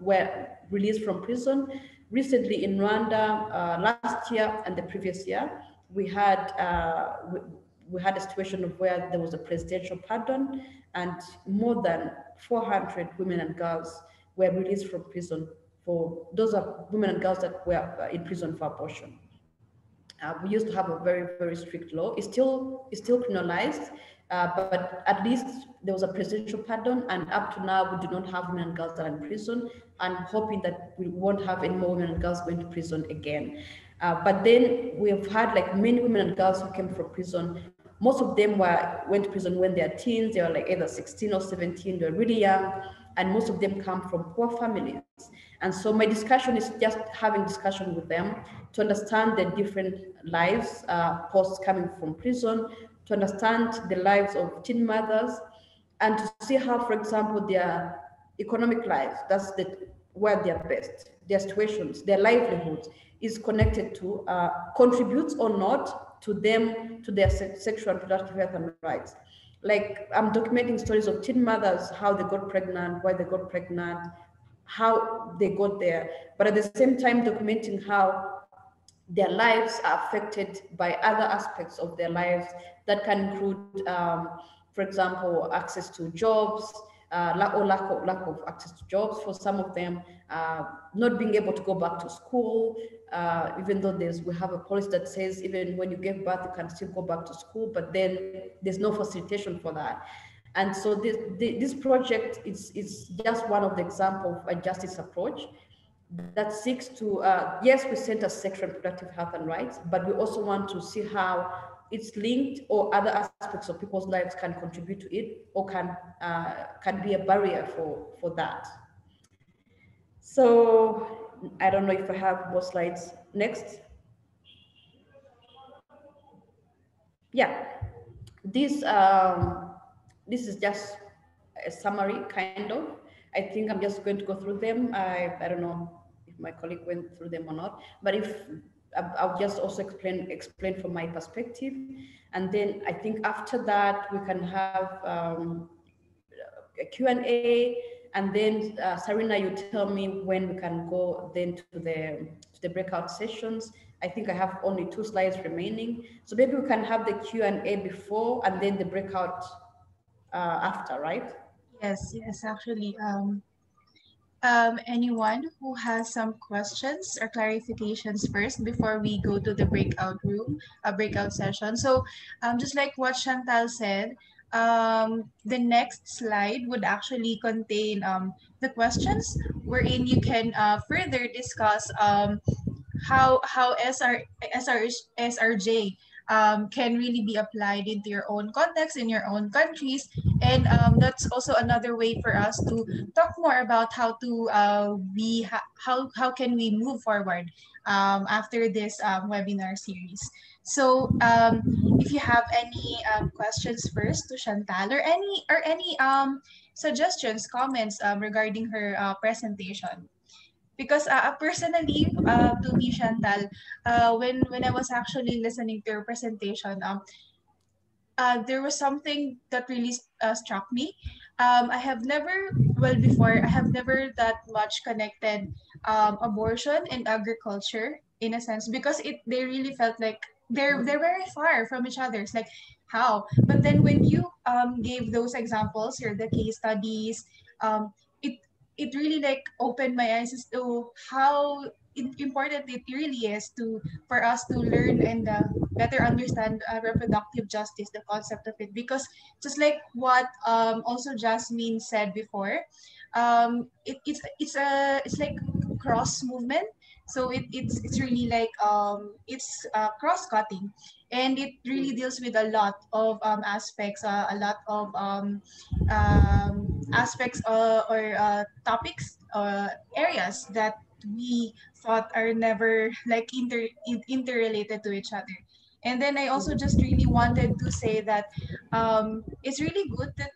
were released from prison. Recently in Rwanda, last year and the previous year, we had a situation of where there was a presidential pardon, and more than 400 women and girls were released from prison. For those are women and girls that were in prison for abortion. We used to have a very, very strict law. It's still criminalized, but at least there was a presidential pardon, and up to now, we do not have women and girls that are in prison. I'm hoping that we won't have any more women and girls going to prison again. But then we've had like many women and girls who came from prison. Most of them went to prison when they are teens. They were like either 16 or 17. They're really young, and most of them come from poor families. And so my discussion is just having discussion with them to understand their different lives post coming from prison, to understand the lives of teen mothers, and to see how, for example, their economic lives, where they're best, their situations, their livelihoods is connected to, contributes or not to them, to their sexual and reproductive health and rights. Like, I'm documenting stories of teen mothers, how they got pregnant, why they got pregnant, how they got there, but at the same time documenting how their lives are affected by other aspects of their lives that can include, for example, access to jobs, lack of access to jobs for some of them, not being able to go back to school, even though we have a policy that says even when you give birth, you can still go back to school, but then there's no facilitation for that. And so this project is just one of the examples of a justice approach that seeks to, yes, we center sexual and reproductive health and rights, but we also want to see how it's linked or other aspects of people's lives can contribute to it or can be a barrier for that. So I don't know if I have more slides. Next. Yeah, this is just a summary, kind of. I think I'm just going to go through them. I don't know if my colleague went through them or not, but if I'll just also explain from my perspective, and then I think after that we can have a Q&A, and then Sarina, you tell me when we can go then to the breakout sessions. I think I have only 2 slides remaining, so maybe we can have the Q&A before and then the breakout after, right? Yes, actually. Anyone who has some questions or clarifications first before we go to the breakout room, a breakout session. So, just like what Chantal said, the next slide would actually contain the questions wherein you can further discuss how SRJ can really be applied into your own context in your own countries, and that's also another way for us to talk more about how to how can we move forward after this webinar series. So if you have any questions first to Chantal, or any suggestions, comments regarding her presentation, because personally, to me, Chantal, when I was actually listening to your presentation, there was something that really struck me. I have never, well, before, I have never that much connected abortion and agriculture in a sense, because they really felt like they're very far from each other. It's like how, but then when you gave those examples or the case studies, it it really like opened my eyes as to how important it really is to for us to learn and better understand reproductive justice, the concept of it. Because just like what also Jasmine said before, it's like cross movement. So it's really like it's cross cutting, and it really deals with a lot of aspects, a lot of aspects or topics, areas that we thought are never like interrelated to each other. And then I also just really wanted to say that it's really good that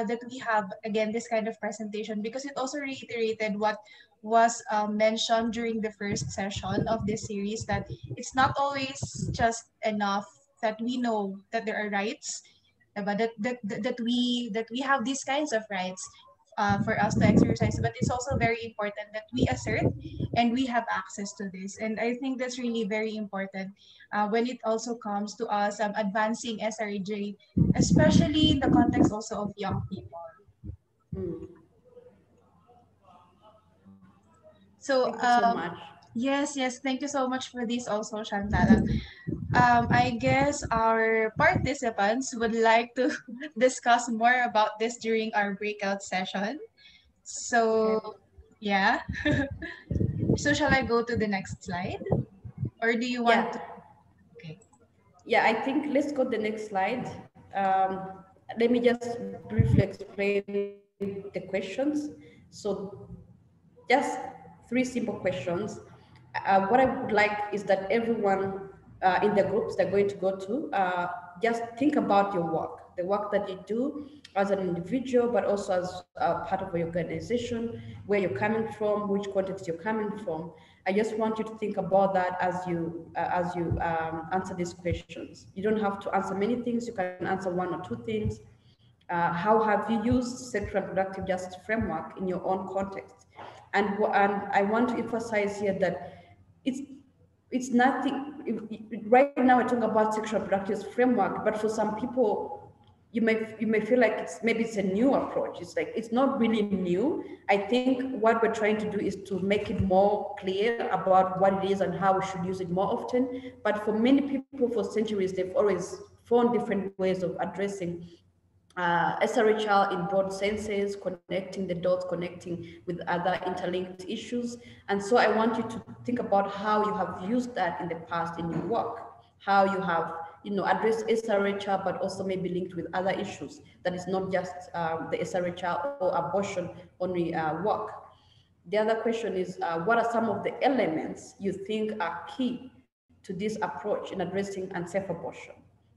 that we have again this kind of presentation, because it also reiterated what was mentioned during the first session of this series, that it's not always just enough that we know that there are rights, but that we have these kinds of rights for us to exercise, but it's also very important that we assert and we have access to this. And I think that's really very important when it also comes to us advancing SRJ, especially in the context also of young people. Mm. So Thank you so much. yes, thank you so much for this also, Chantal. I guess our participants would like to discuss more about this during our breakout session. So, Okay. yeah. So, shall I go to the next slide? Or do you want to? Yeah. Okay. Yeah, I think let's go to the next slide. Let me just briefly explain the questions. So just 3 simple questions. What I would like is that everyone in the groups they're going to go to just think about your work, the work that you do as an individual, but also as part of your organization, where you're coming from, which context you're coming from. I just want you to think about that as you answer these questions. You don't have to answer many things. You can answer 1 or 2 things. How have you used sexual and reproductive justice framework in your own context? And I want to emphasize here that it's it's nothing. Right now, we're talking about sexual and reproductive framework, but for some people, you may feel like it's a new approach. It's like it's not really new. I think what we're trying to do is to make it more clear about what it is and how we should use it more often. But for many people for centuries, they've always found different ways of addressing SRHR in broad senses, connecting the dots, connecting with other interlinked issues. And so I want you to think about how you have used that in the past in your work, how you have addressed SRHR, but also maybe linked with other issues that is not just the SRHR or abortion only work. The other question is, what are some of the elements you think are key to this approach in addressing unsafe abortion?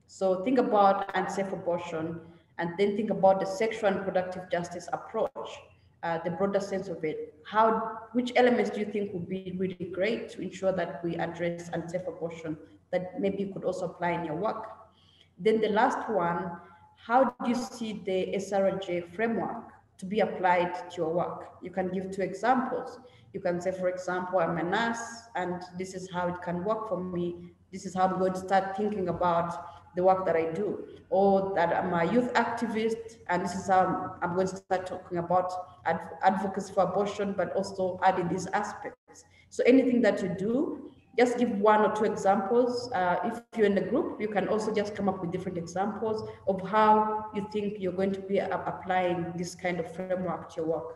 So think about unsafe abortion, and then think about the sexual and reproductive justice approach, the broader sense of it. Which elements do you think would be really great to ensure that we address unsafe abortion that maybe you could also apply in your work? Then the last one, how do you see the SRJ framework to be applied to your work? You can give two examples. You can say, for example, I'm a nurse and this is how it can work for me. This is how I'm going to start thinking about the work that I do. Or that I'm a youth activist and this is how I'm going to start talking about advocacy for abortion, but also adding these aspects. So anything that you do, just give one or two examples. If you're in a group, you can also just come up with different examples of how you think you're going to be applying this kind of framework to your work.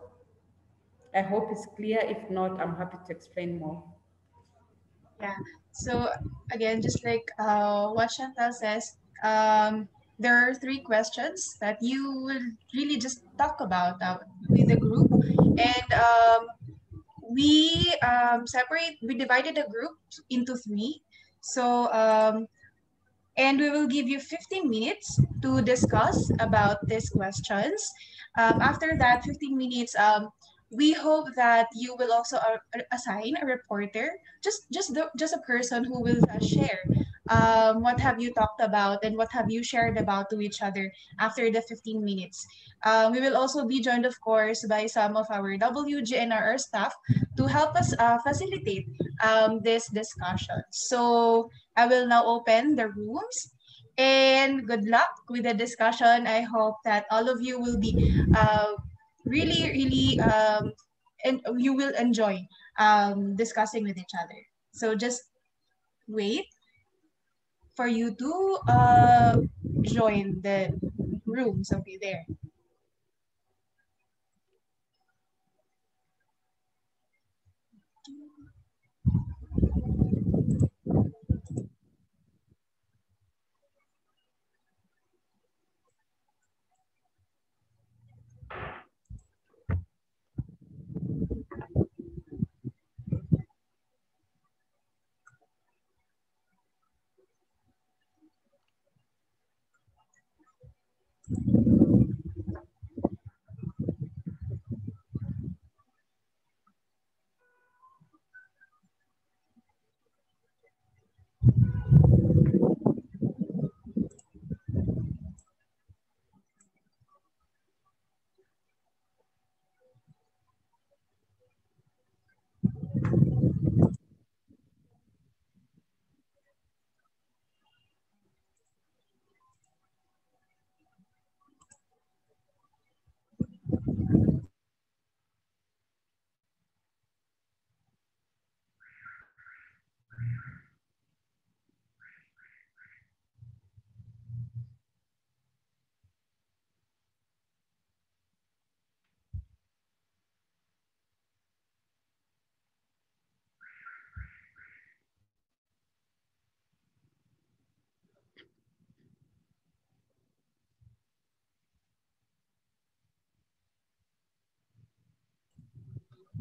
I hope it's clear. If not, I'm happy to explain more. Yeah. So again, just like what Chantal says, um, there are three questions that you will really just talk about with the group, and we divided the group into three. So and we will give you 15 minutes to discuss about these questions. After that 15 minutes, we hope that you will also assign a reporter, just a person who will share what have you talked about and what have you shared about to each other after the 15 minutes. We will also be joined, of course, by some of our WGNRR staff to help us facilitate this discussion. So I will now open the rooms. And good luck with the discussion. I hope that all of you will be really, really, and you will enjoy discussing with each other. So just wait for you to join the rooms. Okay, there.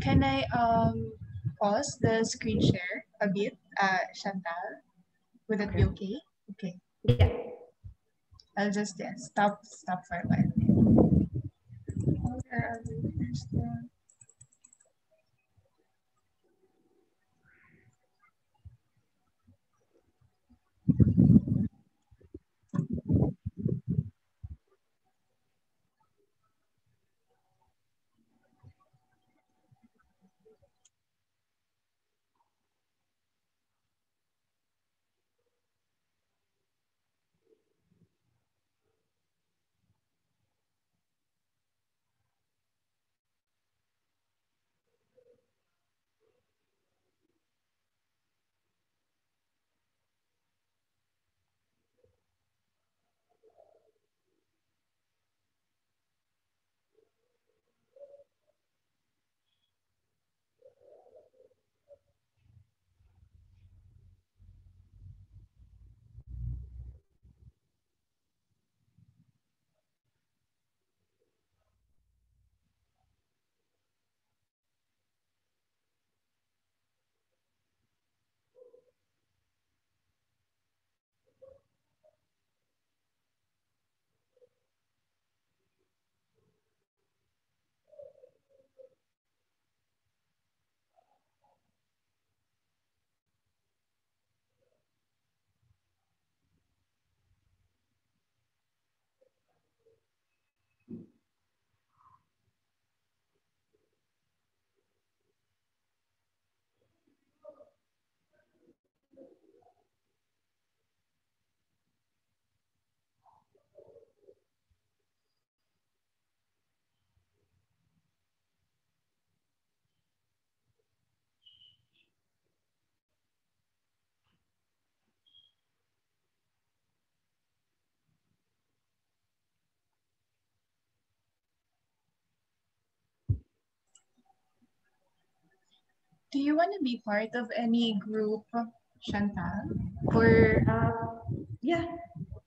Can I pause the screen share a bit, Chantal? Would that be Okay. okay? Okay. Yeah. I'll just stop for a while. Where are we? Do you want to be part of any group, Chantal? Or Yeah,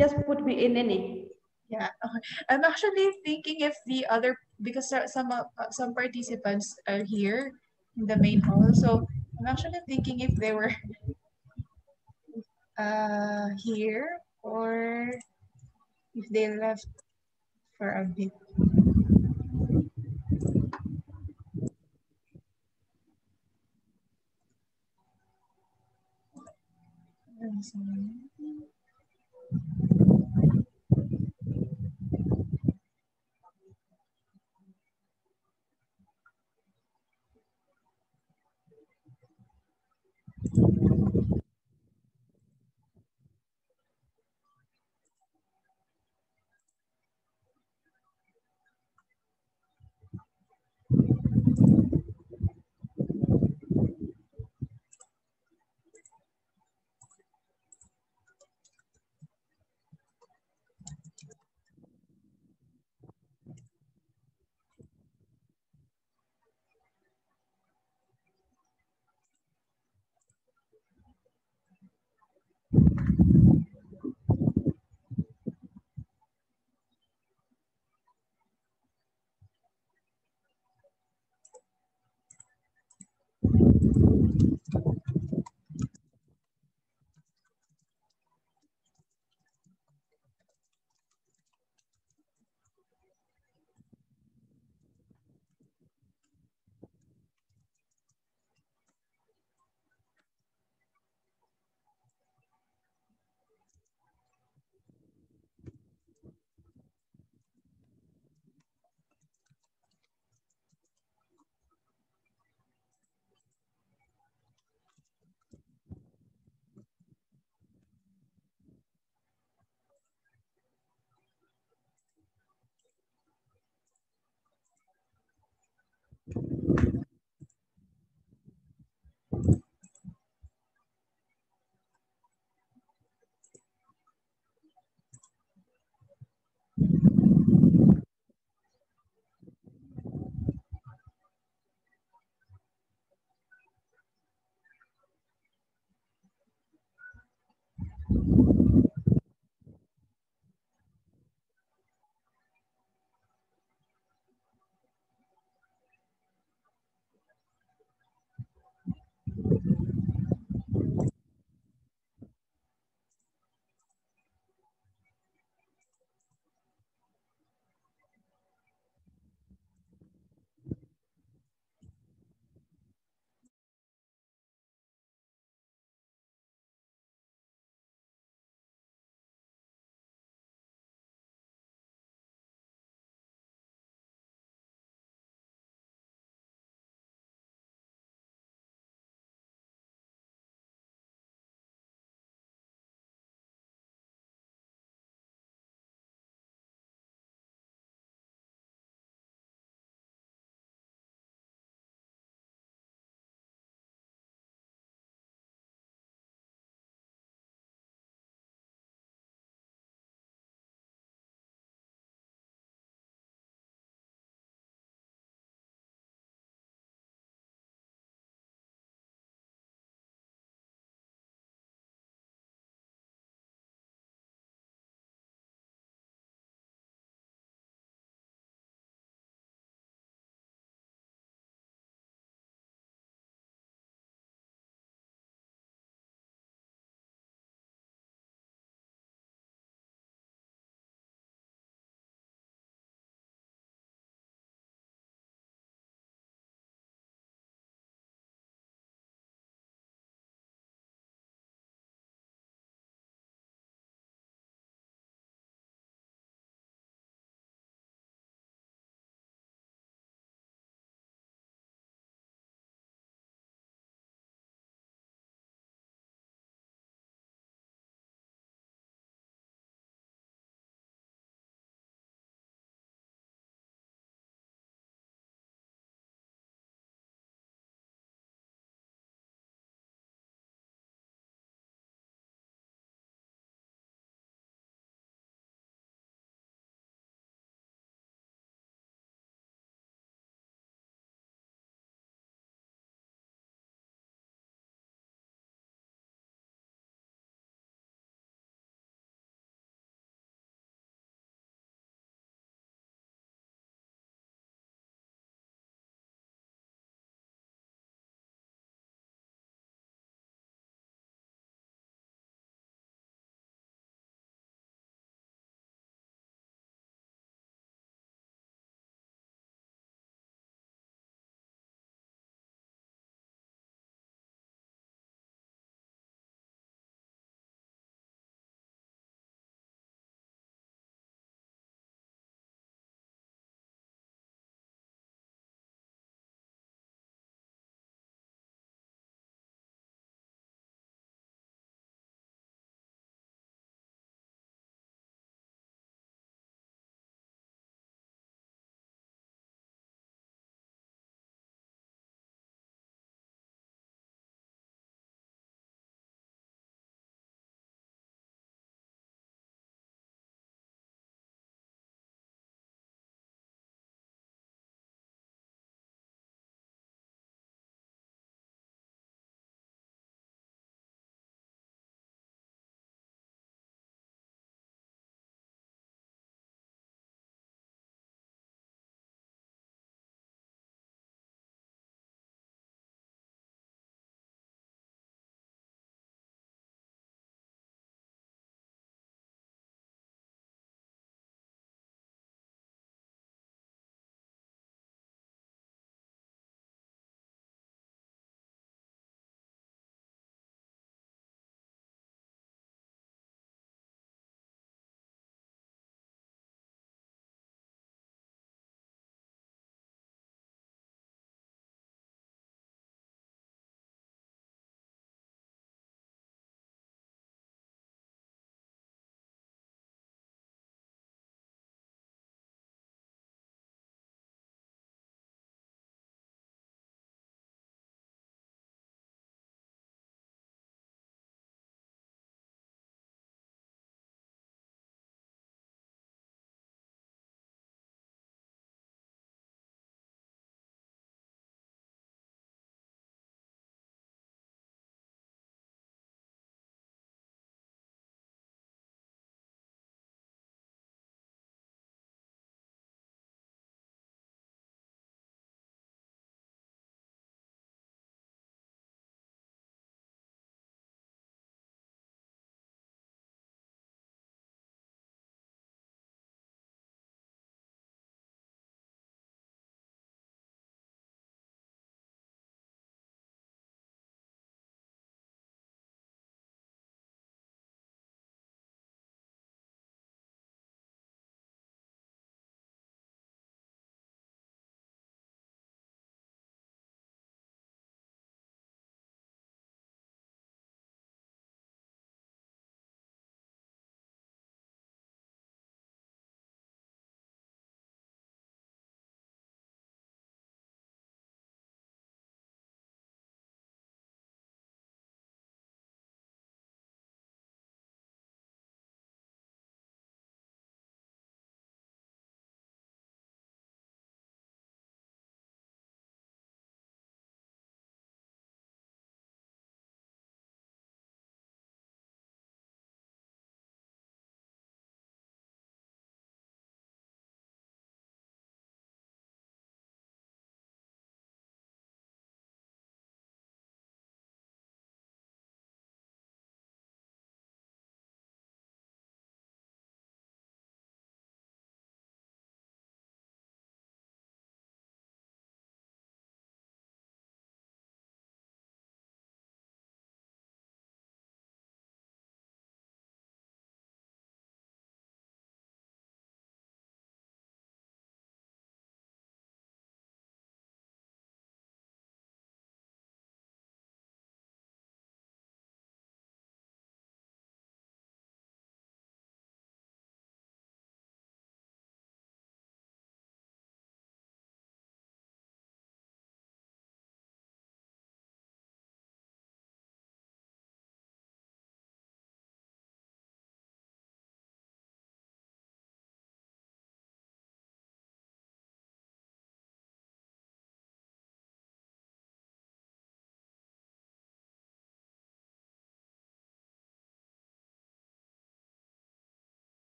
just put me in any. yeah, okay. I'm actually thinking if the other, because some participants are here in the main hall, so I'm actually thinking if they were here or if they left for a bit.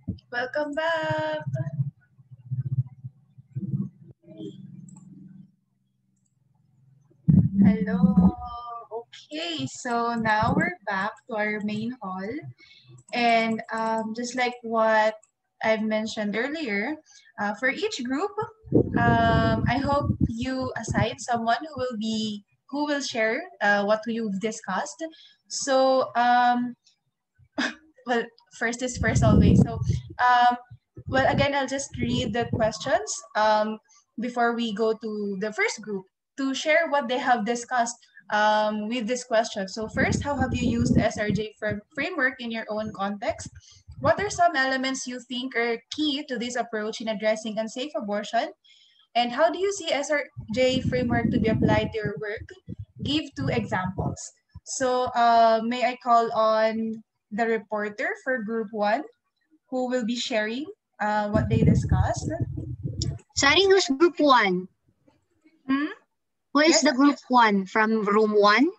Welcome back. Hello. Okay, so now we're back to our main hall. And just like what I've mentioned earlier, for each group, I hope you assign someone who will share what you've discussed. So well, first is first always. So well, again, I'll just read the questions before we go to the first group to share what they have discussed with this question. So first, how have you used SRJ framework in your own context? What are some elements you think are key to this approach in addressing unsafe abortion? And how do you see SRJ framework to be applied to your work? Give two examples. So may I call on the reporter for group one who will be sharing what they discussed. Sorry, who's group one? Hmm? Who is Yes? the group one from room one?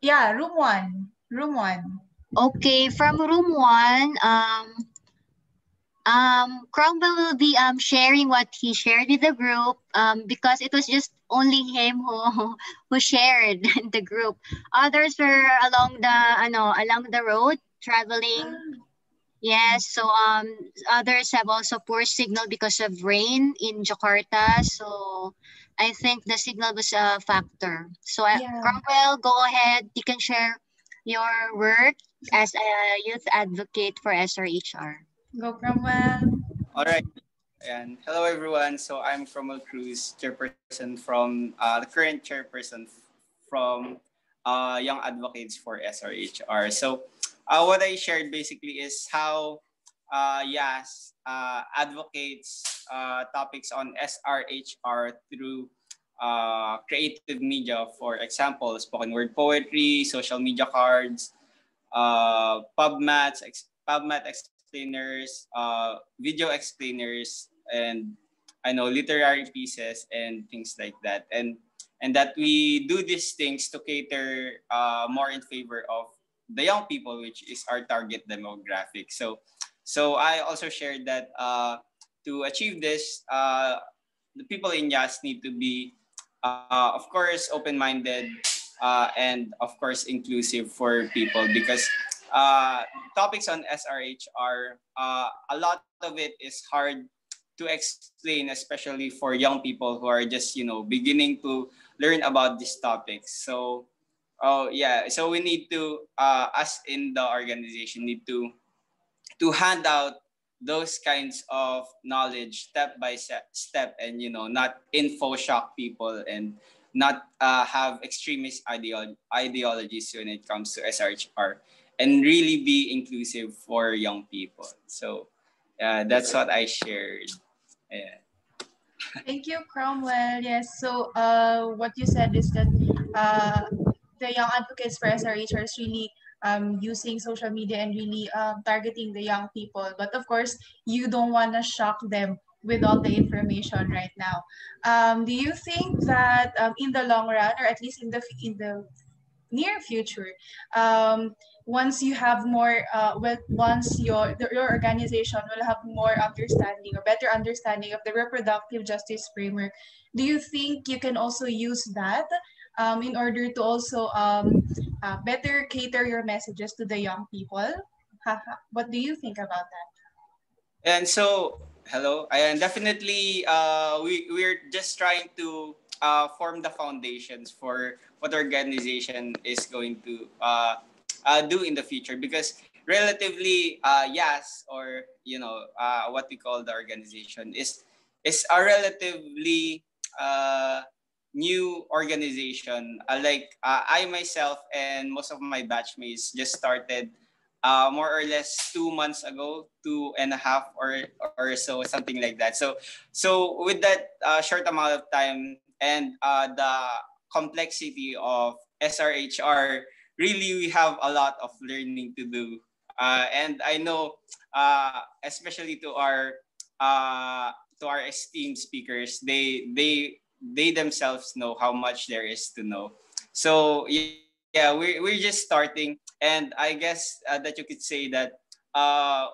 Yeah, room one. Room one. Okay, from room one, Cromwell will be sharing what he shared with the group because it was just only him who who shared in the group. Others were along the road traveling. Yes, so others have also poor signal because of rain in Jakarta. So I think the signal was a factor. So Yeah. Cromwell, go ahead. You can share your work as a youth advocate for SRHR. Go Cromwell. All right. And hello, everyone. So I'm Cromwell Cruz, chairperson from the current chairperson from Young Advocates for SRHR. So what I shared basically is how YAS advocates topics on SRHR through creative media, for example, spoken word poetry, social media cards, PubMat explainers, video explainers, and I know literary pieces and things like that, and that we do these things to cater more in favor of the young people, which is our target demographic. So I also shared that to achieve this, the people in YAS need to be, of course, open-minded and of course inclusive for people because uh, topics on SRHR, a lot of it is hard to explain, especially for young people who are just beginning to learn about these topics. So, oh yeah, so we need to, us in the organization, need to hand out those kinds of knowledge step by step, and not info shock people and not have extremist ideologies when it comes to SRHR, and really be inclusive for young people. So that's what I shared. Yeah. Thank you, Cromwell. Yes. So what you said is that the Young Advocates for SRHR is really using social media and really targeting the young people. But of course, you don't want to shock them with all the information right now. Do you think that in the long run, or at least in the near future, um, once you have more well, once your organization will have more understanding or better understanding of the reproductive justice framework, do you think you can also use that in order to also better cater your messages to the young people? What do you think about that? And so, hello. And definitely, we're just trying to form the foundations for what organization is going to do in the future. Because relatively, YAS, or what we call the organization, is a relatively uh, new organization. I myself and most of my batchmates just started more or less 2 months ago, 2.5 or so, something like that. So with that short amount of time and the complexity of SRHR, really we have a lot of learning to do. And I know, especially uh, to our esteemed speakers, they themselves know how much there is to know. So yeah, we're just starting, and I guess that you could say that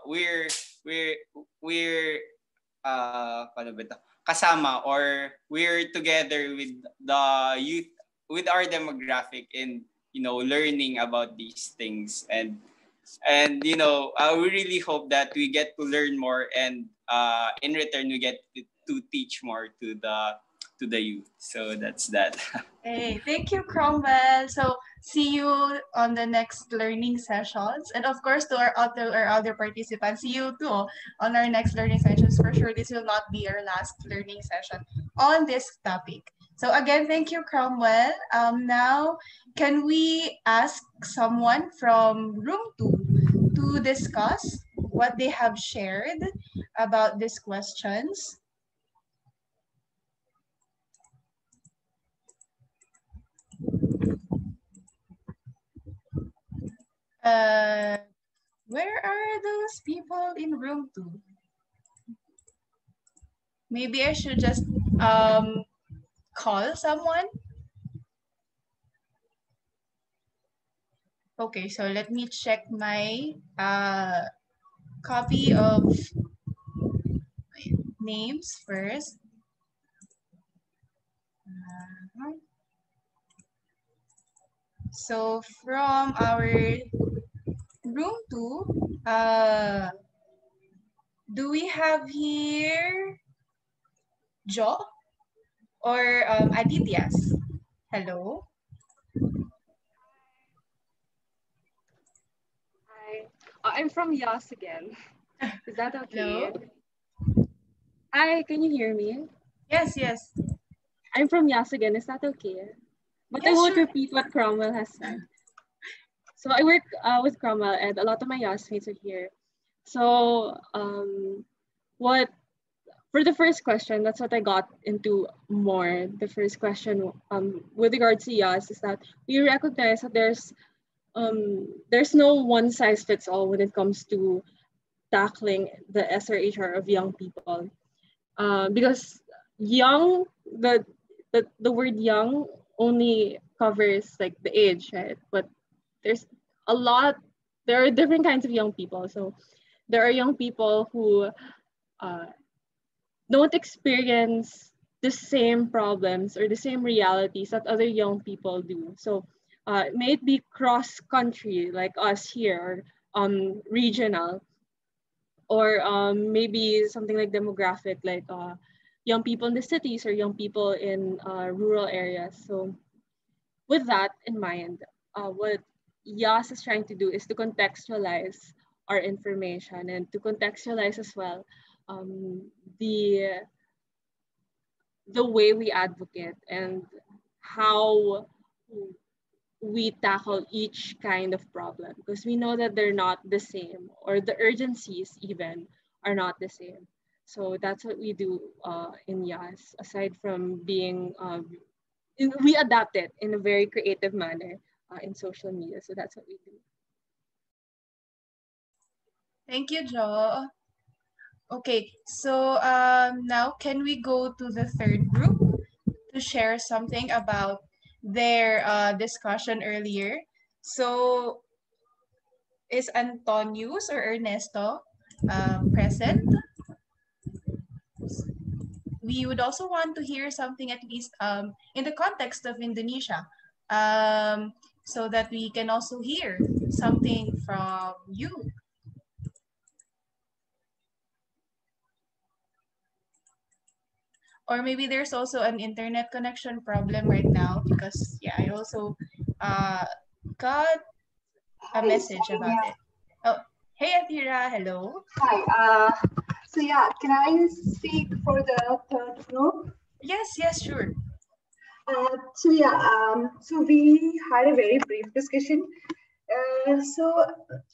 we're we're paano ba ito? Kasama, or we're together with the youth, with our demographic, in learning about these things. And we really hope that we get to learn more, and in return we get to teach more to the youth. So that's that. Hey, thank you, Cromwell. So see you on the next learning sessions. And of course, to our other participants, see you too on our next learning sessions. For sure, this will not be our last learning session on this topic. So again, thank you, Cromwell. Now, can we ask someone from room 2 to discuss what they have shared about these questions? Where are those people in room 2? Maybe I should just call someone. Okay, so let me check my copy of names first. So from our room 2, do we have here Jo or Adityas? Hello. Hi, I'm from Yas again. Is that okay? Hello. Hi, can you hear me? Yes, yes. I'm from Yas again. Is that okay? But I Yes, won't sure. repeat what Cromwell has said. So I work with Cromwell, and a lot of my Yas mates are here. So what for the first question, that's what I got into more. The first question with regards to Yas is that we recognize that there's no one size fits all when it comes to tackling the SRHR of young people, because young the word young only covers like the age, right? But there's a lot. There are different kinds of young people. So there are young people who uh, don't experience the same problems or the same realities that other young people do. So may it be cross country like us here, or regional, or maybe something like demographic, like young people in the cities or young people in rural areas. So with that in mind, what YAS is trying to do is to contextualize our information and to contextualize as well um, the the way we advocate and how we tackle each kind of problem, because we know that they're not the same, or the urgencies even are not the same. So that's what we do in YAS. Aside from being, we adapt it in a very creative manner in social media. So that's what we do. Thank you, Jo. Okay, so now can we go to the third group to share something about their discussion earlier? So is Antonius or Ernesto present? We would also want to hear something at least in the context of Indonesia, so that we can also hear something from you. Or maybe there's also an internet connection problem right now, because yeah, I also got a Hi, message sorry, about it. Oh, hey Athira, hello. Hi. So yeah, can I speak for the third group? Yes, sure. So we had a very brief discussion. So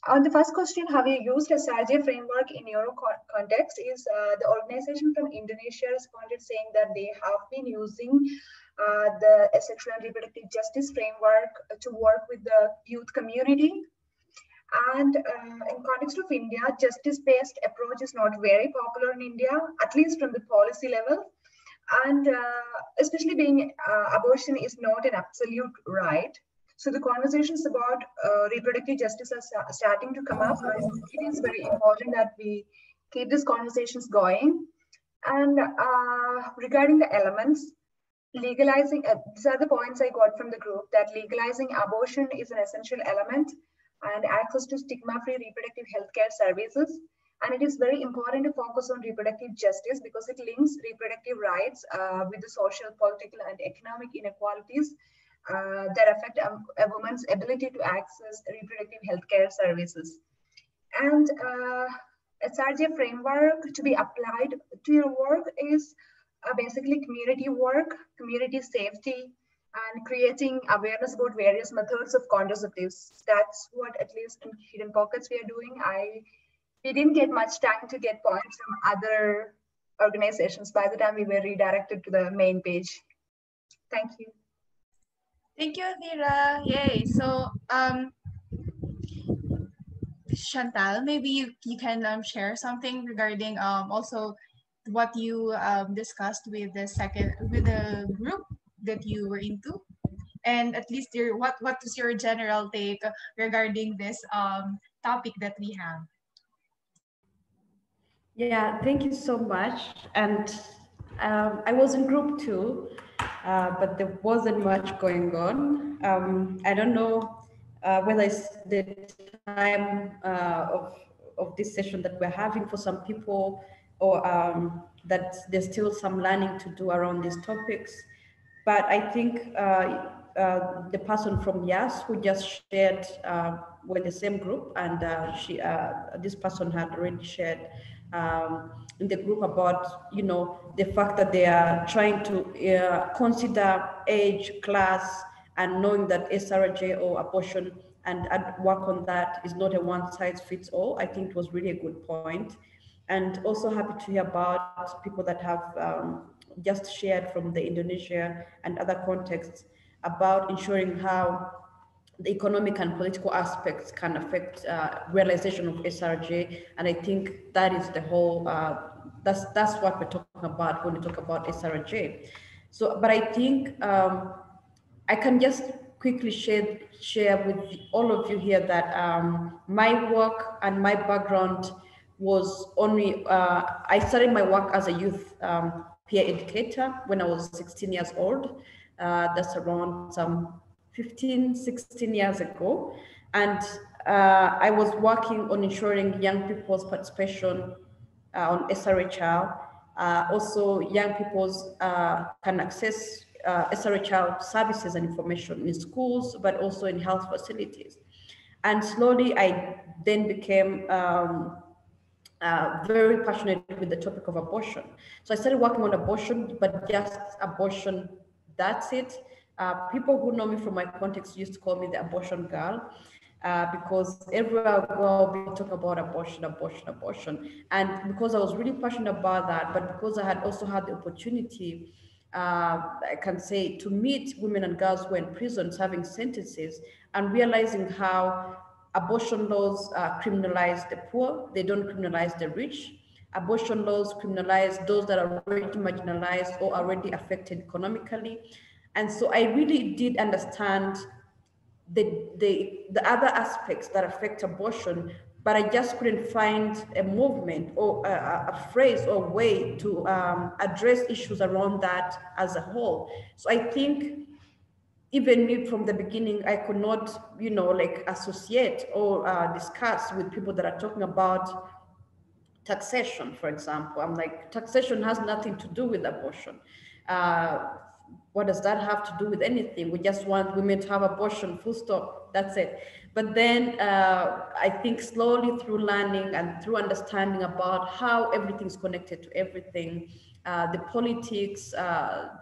on the first question, have you used a SAGE framework in your context? Is the organization from Indonesia responded saying that they have been using the sexual and reproductive justice framework to work with the youth community. And in context of India, justice-based approach is not very popular in India, at least from the policy level. And especially being abortion is not an absolute right. So the conversations about reproductive justice are starting to come up. And it is very important that we keep these conversations going. And regarding the elements, legalizing, these are the points I got from the group, that legalizing abortion is an essential element, and access to stigma-free reproductive healthcare services. And it is very important to focus on reproductive justice because it links reproductive rights with the social, political, and economic inequalities that affect a woman's ability to access reproductive healthcare services. And SRJ framework to be applied to your work is basically community work, community safety, and creating awareness about various methods of contraceptives. That's what, at least in Hidden Pockets, we are doing. We didn't get much time to get points from other organizations by the time we were redirected to the main page. Thank you. Thank you, Athira. Yay. So, Chantal, maybe you can share something regarding also what you discussed with the group that you were into, and at least what is your general take regarding this topic that we have. Yeah, thank you so much. And I was in group 2, but there wasn't much going on. I don't know whether it's the time of this session that we're having for some people, or that there's still some learning to do around these topics. But I think the person from YAS who just shared were the same group, and this person had already shared in the group about, you know, the fact that they are trying to consider age, class, and knowing that SRJ or abortion and work on that is not a one-size-fits-all. I think it was really a good point. And also happy to hear about people that have just shared from the Indonesia and other contexts about ensuring how the economic and political aspects can affect realization of SRJ. And I think that is the whole, that's what we're talking about when we talk about SRJ. So, but I think I can just quickly share with all of you here that my work and my background was only, I started my work as a youth peer educator when I was 16 years old. That's around some 15, 16 years ago. And I was working on ensuring young people's participation on SRHR. Also, young people's can access SRHR services and information in schools, but also in health facilities. And slowly, I then became very passionate with the topic of abortion. So I started working on abortion, but just abortion, that's it. People who know me from my context used to call me the abortion girl. Because everywhere I go, people talk about abortion, abortion, abortion. And because I was really passionate about that, but because I had also had the opportunity, I can say, to meet women and girls who were in prison serving sentences and realizing how abortion laws criminalize the poor, they don't criminalize the rich. Abortion laws criminalize those that are already marginalized or already affected economically. And so I really did understand the other aspects that affect abortion, but I just couldn't find a movement or a phrase or way to address issues around that as a whole. So I think even me from the beginning, I could not, you know, like associate or discuss with people that are talking about taxation, for example. I'm like, taxation has nothing to do with abortion. What does that have to do with anything? We just want women to have abortion, full stop, that's it. But then I think slowly through learning and through understanding about how everything's connected to everything, the politics,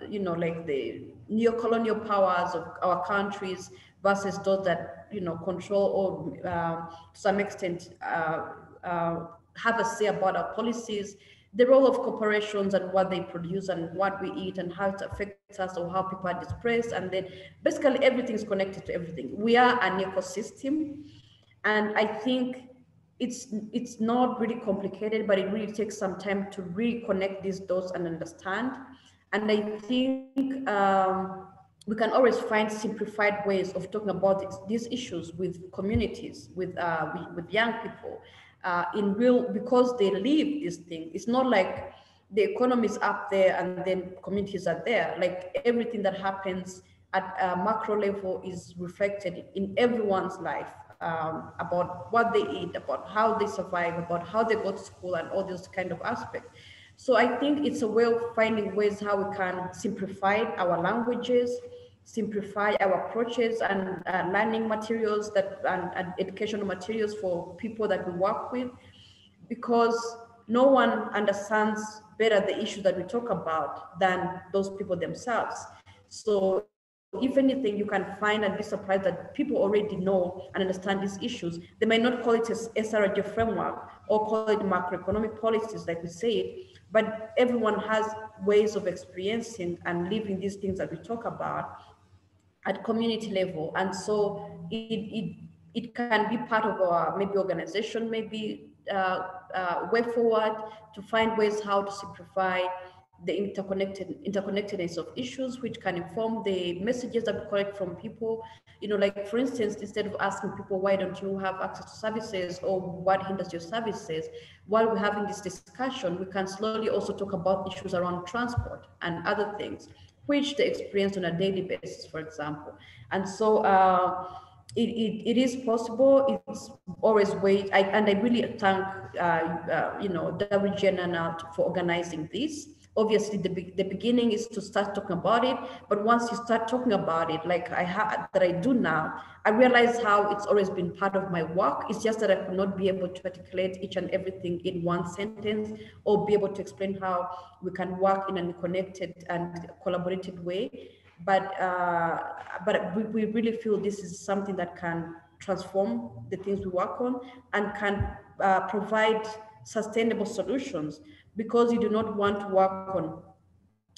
you know, like the neo-colonial powers of our countries versus those that, you know, control or to some extent have a say about our policies, the role of corporations and what they produce and what we eat and how it affects us or how people are displaced. And then basically everything is connected to everything. We are an ecosystem. And I think it's not really complicated, but it really takes some time to reconnect these dots and understand. And I think we can always find simplified ways of talking about these issues with communities, with young people. in real, because they live this thing. It's not like the economy is up there and then communities are there. Like everything that happens at a macro level is reflected in everyone's life, about what they eat, about how they survive, about how they go to school, and all those kind of aspects. So I think it's a way of finding ways how we can simplify our languages, simplify our approaches and learning materials and educational materials for people that we work with, because no one understands better the issue that we talk about than those people themselves. So if anything, you can find and be surprised that people already know and understand these issues. They might not call it a SRG framework or call it macroeconomic policies like we say it, but everyone has ways of experiencing and living these things that we talk about at community level. And so it can be part of our maybe organization, maybe way forward to find ways how to simplify the interconnectedness of issues, which can inform the messages that we collect from people. You know, like for instance, instead of asking people, why don't you have access to services, or what hinders your services, while we're having this discussion, we can slowly also talk about issues around transport and other things which they experience on a daily basis, for example. And so it is possible. It's always wait. And I really thank WGNN for organizing this. Obviously, the beginning is to start talking about it, but once you start talking about it, like I do now, I realize how it's always been part of my work. It's just that I could not be able to articulate each and everything in one sentence, or be able to explain how we can work in a connected and collaborative way. But we really feel this is something that can transform the things we work on, and can provide sustainable solutions, because you do not want to work on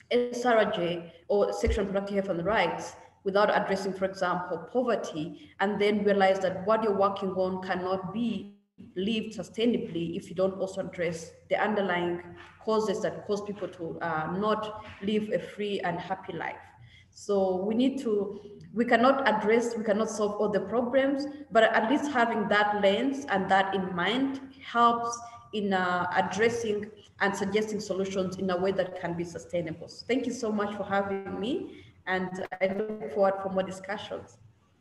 SRJ or sexual and reproductive health and rights without addressing, for example, poverty, and then realize that what you're working on cannot be lived sustainably if you don't also address the underlying causes that cause people to not live a free and happy life. So we cannot solve all the problems, but at least having that lens and that in mind helps in addressing and suggesting solutions in a way that can be sustainable. So thank you so much for having me, and I look forward for more discussions.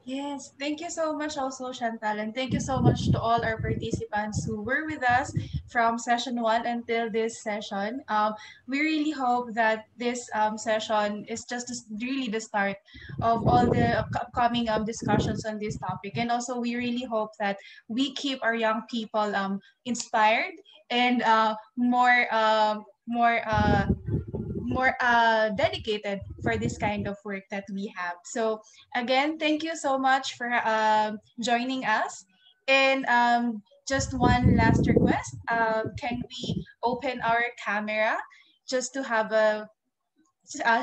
Yes, thank you so much also, Chantal, and thank you so much to all our participants who were with us from session 1 until this session. We really hope that this session is really the start of all the upcoming discussions on this topic. And also, we really hope that we keep our young people inspired and more dedicated for this kind of work that we have. So again, thank you so much for joining us. And just one last request, can we open our camera just to have a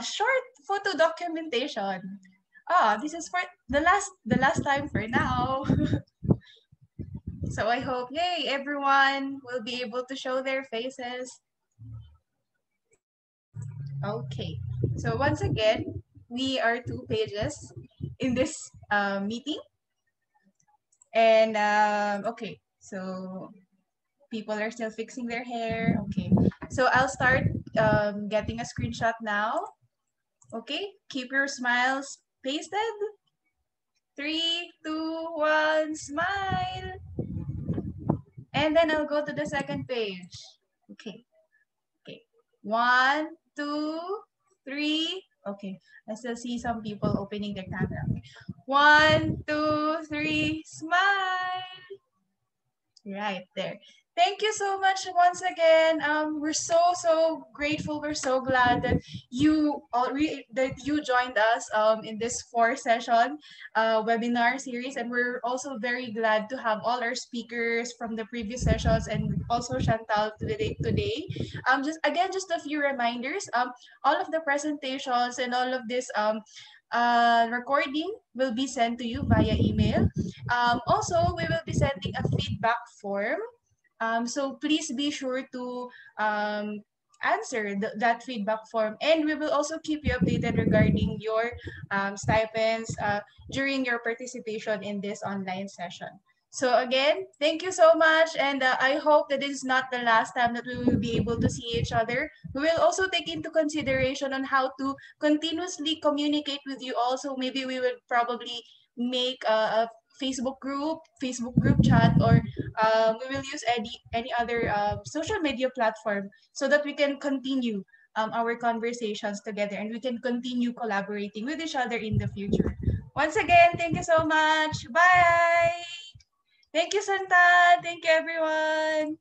short photo documentation? This is for the last time for now. So I hope, yay, everyone will be able to show their faces. Okay, so once again, we are 2 pages in this meeting. And okay, so people are still fixing their hair. Okay, so I'll start getting a screenshot now. Okay, keep your smiles pasted. 3, 2, 1, smile. And then I'll go to the second page. Okay, okay, 1, 2, 3. Okay, I still see some people opening their camera. Okay. 1, 2, 3, smile. Right there. Thank you so much once again. We're so grateful. We're so glad that you joined us in this 4-session webinar series, and we're also very glad to have all our speakers from the previous sessions and also Chantal today. Just a few reminders. All of the presentations and all of this recording will be sent to you via email. Also, we will be sending a feedback form. So please be sure to answer that feedback form. And we will also keep you updated regarding your stipends during your participation in this online session. So again, thank you so much. And I hope that this is not the last time that we will be able to see each other. We will also take into consideration on how to continuously communicate with you also. Maybe we will probably make a Facebook group chat, or we will use any other social media platform so that we can continue our conversations together, and we can continue collaborating with each other in the future. Once again, thank you so much. Bye. Thank you, Santa. Thank you, everyone.